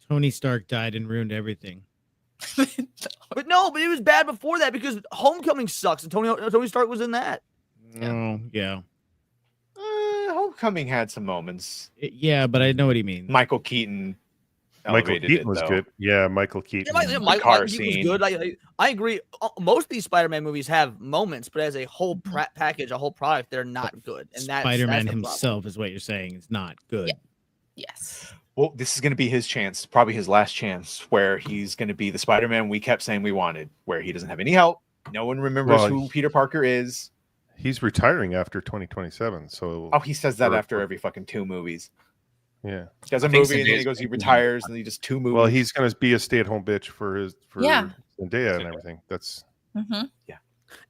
Tony Stark died and ruined everything. But it was bad before that because Homecoming sucks and Tony Stark was in that. Oh, yeah. Homecoming had some moments. Yeah, but I know what he means. Michael Keaton. Michael elevated Keaton it, was though. good. Yeah, Michael Keaton. Michael car Keaton was scene. good. I agree. Most of these Spider-Man movies have moments, but as a whole package, a whole product, they're not good. And that's Spider-Man the problem. himself is what you're saying. Is not good. Yes. Well, this is going to be his chance, probably his last chance, where he's going to be the Spider-Man we kept saying we wanted, where he doesn't have any help. No one remembers Well, who Peter Parker is. He's retiring after 2027. So Oh, he says that after every fucking 2 movies. Yeah. He does a I think movie and then he Zendaya's goes, he gonna be- retires, and then he just 2 movies. Well, he's going to be a stay-at-home bitch for Yeah. Zendaya and everything. That's Mm-hmm. yeah.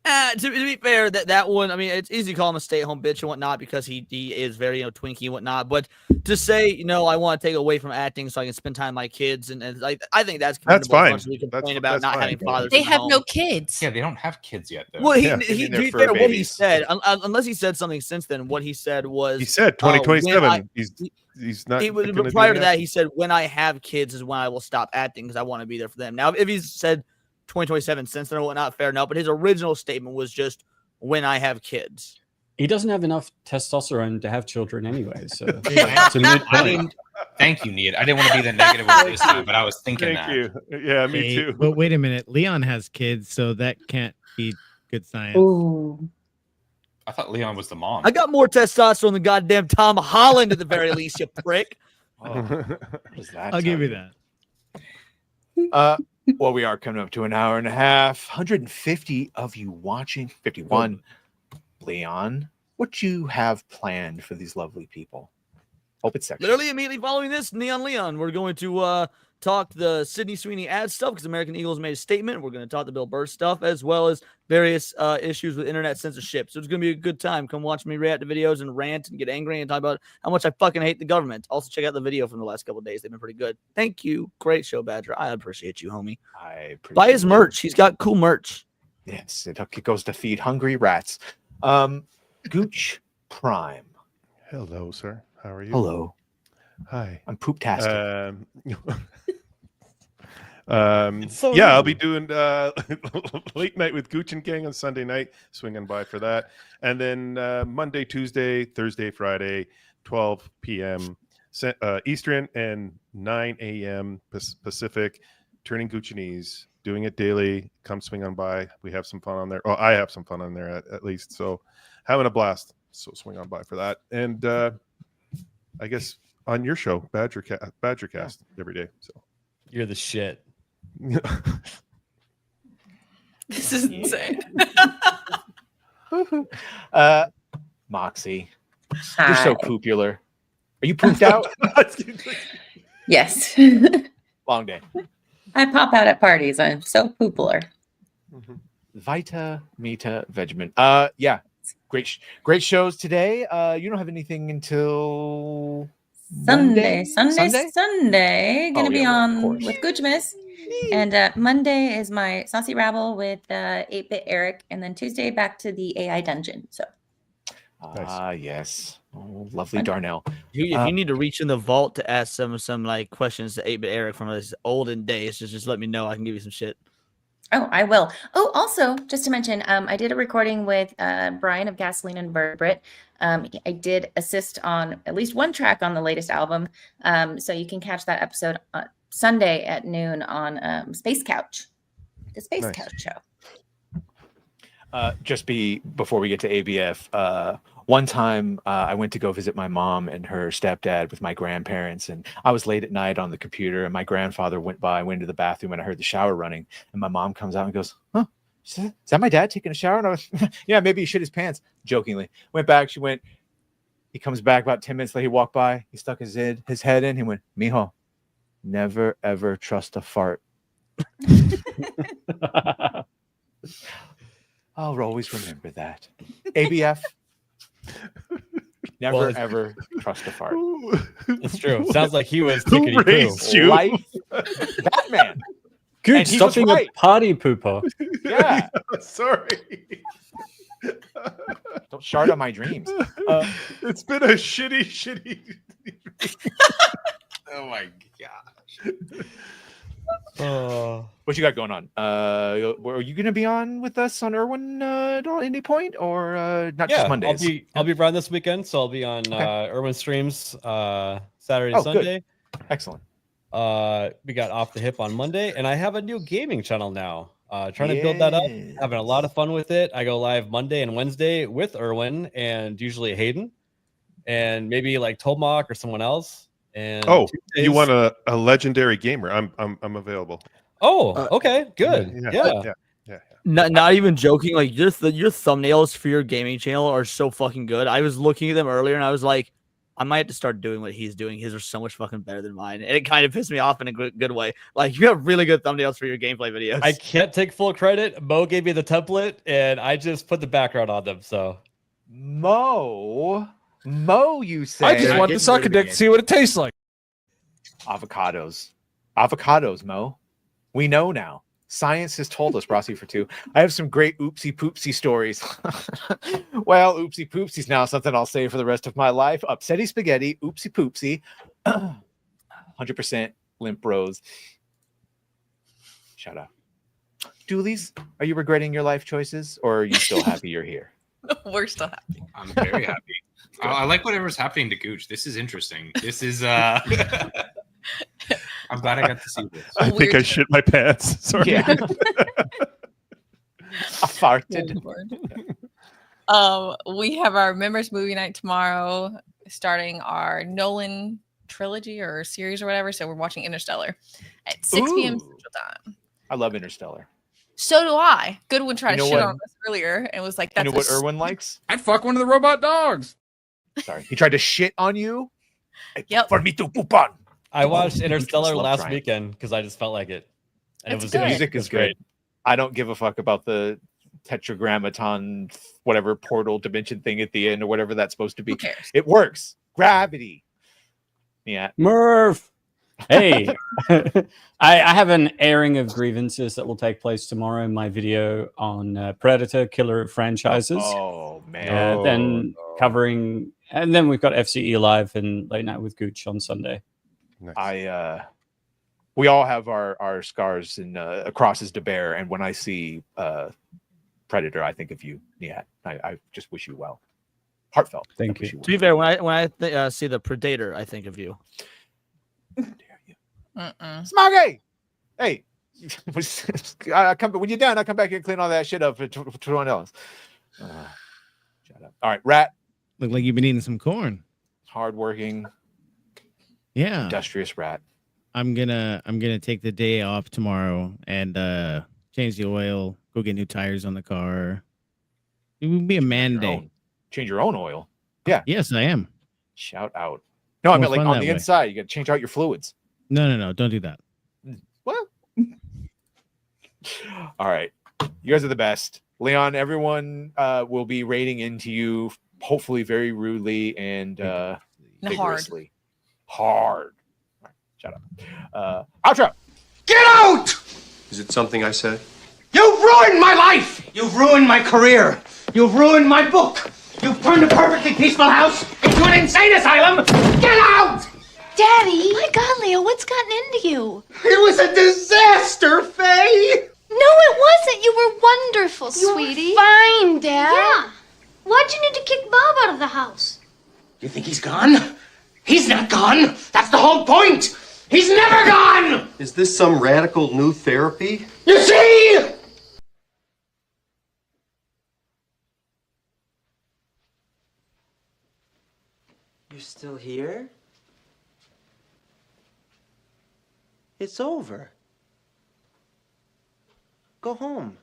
To be fair, that one, I mean, it's easy to call him a stay-at-home bitch and whatnot because he is very, twinky and whatnot. But to say, I want to take away from acting so I can spend time with my kids, and I think that's commendable. fine. As much as we complain about not having fathers. They in the have home. no kids. Yeah, they don't have kids yet, though. Well, Yeah. to be fair, what he said, unless he said something since then, what he said was He said 2027. He's not. But prior to that, he said, "When I have kids is when I will stop acting because I want to be there for them." Now, if he's said 2027 since then or whatnot, fair enough. But his original statement was just, "When I have kids." He doesn't have enough testosterone to have children anyway, so it's a moot point. Thank you, Need. I didn't want to be the negative one this time, but I was thinking Thank that. you. Yeah, me too. But wait a minute, Leon has kids, so that can't be good science. Ooh. I thought Leon was the mom. I got more testosterone than goddamn Tom Holland at the very least, you prick. I'll give you that. Well, we are coming up to an hour and a half. 150 of you watching. 51. Leon, what you have planned for these lovely people? Hope it's sexy. Literally immediately following this, Neon Leon, we're going to talk the Sydney Sweeney ad stuff because American Eagles made a statement. We're going to talk the Bill Burr stuff as well as various issues with internet censorship. So it's going to be a good time. Come watch me react to videos and rant and get angry and talk about how much I fucking hate the government. Also, check out the video from the last couple of days. They've been pretty good. Thank you. Great show, Badger. I appreciate you, homie. Buy his merch. He's got cool merch. Yes, it goes to feed hungry rats. Gooch Prime. Hello, sir. How are you? Hello. Hi. I'm poop-tastic. I'll be doing late night with Gooch and Gang on Sunday night, swinging by for that. And then Monday, Tuesday, Thursday, Friday, 12 p.m. Eastern and 9 a.m. Pacific, turning Goochianese, doing it daily. Come swing on by. We have some fun on there. Oh, I have some fun on there at least. So having a blast. So swing on by for that. And I guess on your show, Badgercast every day. So you're the shit. This is insane. Moxie, Hi. you're so popular. Are you pooped out? Yes. Long day. I pop out at parties. I'm so popular. Vita Mita Vegemin. Yeah, great shows today. You don't have anything until Sunday. Monday? Gonna Oh, be yeah, well, of on course. with Goochmas. And Monday is my Saucy Rabble with 8-Bit Eric. And then Tuesday back to the AI Dungeon. So yes. Oh, lovely Darnell. If you need to reach in the vault to ask some like questions to 8-Bit Eric from his olden days, just let me know. I can give you some shit. Oh, I will. Oh, also, just to mention, I did a recording with Brian of Gasoline and Vertebrate. I did assist on at least one track on the latest album. So you can catch that episode Sunday at noon on Space Couch, the Space Couch show. Before we get to ABF, one time I went to go visit my mom and her stepdad with my grandparents, and I was late at night on the computer, and my grandfather went into the bathroom, and I heard the shower running, and my mom comes out and goes, "Huh, is that my dad taking a shower?" And I was, "Yeah, maybe he shit his pants," jokingly. Went back, he comes back about 10 minutes later, he walked by, he stuck his head in, he went, "Mijo, never ever trust a fart." I'll always remember that. ABF. Never ever trust a fart. It's true. Sounds like he was tickety poo. Life, Batman. Good, stop being a party pooper. Yeah. Sorry. Don't shard on my dreams. It's been a shitty. Oh my gosh. What you got going on? Are you going to be on with us on Irwin at any point, or not just Mondays? I'll be around this weekend, so I'll be on Irwin streams Saturday and Sunday. Good. Excellent. We got Off the Hip on Monday, and I have a new gaming channel now. Trying to build that up, having a lot of fun with it. I go live Monday and Wednesday with Irwin and usually Hayden, and maybe like Tomahawk or someone else. And you want a legendary gamer? I'm available. Oh, okay, good. Yeah. Not even joking. Like just your thumbnails for your gaming channel are so fucking good. I was looking at them earlier and I was like, I might have to start doing what he's doing. His are so much fucking better than mine, and it kind of pissed me off in a good way. Like, you have really good thumbnails for your gameplay videos. I can't take full credit. Mo gave me the template, and I just put the background on them. So, Mo, you say? I just want to suck a dick to see what it tastes like. Avocados, Mo. We know now. Science has told us, Brossie for 2. I have some great oopsie poopsie stories. Well, oopsie poopsie's now something I'll say for the rest of my life. Upsetty spaghetti, oopsie poopsie, 100% limp rose. Shut up. Doolies, are you regretting your life choices, or are you still happy you're here? We're still happy. I'm very happy. I like whatever's happening to Gooch. This is interesting. This is I'm glad I got to see this. I think I shit my pants. Sorry. Yeah. I farted. We have our members movie night tomorrow, starting our Nolan trilogy or series or whatever. So we're watching Interstellar at 6 p.m. Central Time. I love Interstellar. So do I. Goodwin tried You to know shit what? on us earlier and was like, You "That's know what Erwin likes? I'd fuck one of the robot dogs." Sorry, he tried to shit on you. Yep. For me to poop on. I watched Interstellar love last Brian. weekend because I just felt like it, and It's it was good. The good. music is great. I don't give a fuck about the tetragrammaton, whatever portal dimension thing at the end or whatever that's supposed to be. Who cares? It works. Gravity. Yeah. Murph. Hey, I have an airing of grievances that will take place tomorrow in my video on Predator Killer franchises. Oh man. Then covering, and then we've got FCE Live and Late Night with Gooch on Sunday. Nice. We all have our scars and crosses to bear, and when I see Predator, I think of you. Yeah, I just wish you well. Heartfelt. Thank you. To be fair, when I see the Predator, I think of you. Smoggy! Hey, I come when you're done. I come back here and clean all that shit up for $21. Shut up. All right, Rat. Look like you've been eating some corn. Hardworking, Yeah. industrious rat. I'm gonna take the day off tomorrow and change the oil, go get new tires on the car. It would be a man day. Change your own oil. Yeah. Yes, I am. Shout out. No, I More meant like fun on that the way. inside. You got to change out your fluids. No, don't do that. What? All right. You guys are the best. Leon, everyone will be rating into you, hopefully very rudely and vigorously. Hard. All right, shut up. Outro. Get out! Is it something I said? You've ruined my life! You've ruined my career! You've ruined my book! You've turned a perfectly peaceful house into an insane asylum! Get out! Daddy! My God, Leo, what's gotten into you? It was a disaster, Faye! No, it wasn't. You were wonderful, sweetie. Were fine, Dad. Yeah. Why'd you need to kick Bob out of the house? You think he's gone? He's not gone! That's the whole point! He's never gone! Is this some radical new therapy? You see? You're still here? It's over. Go home.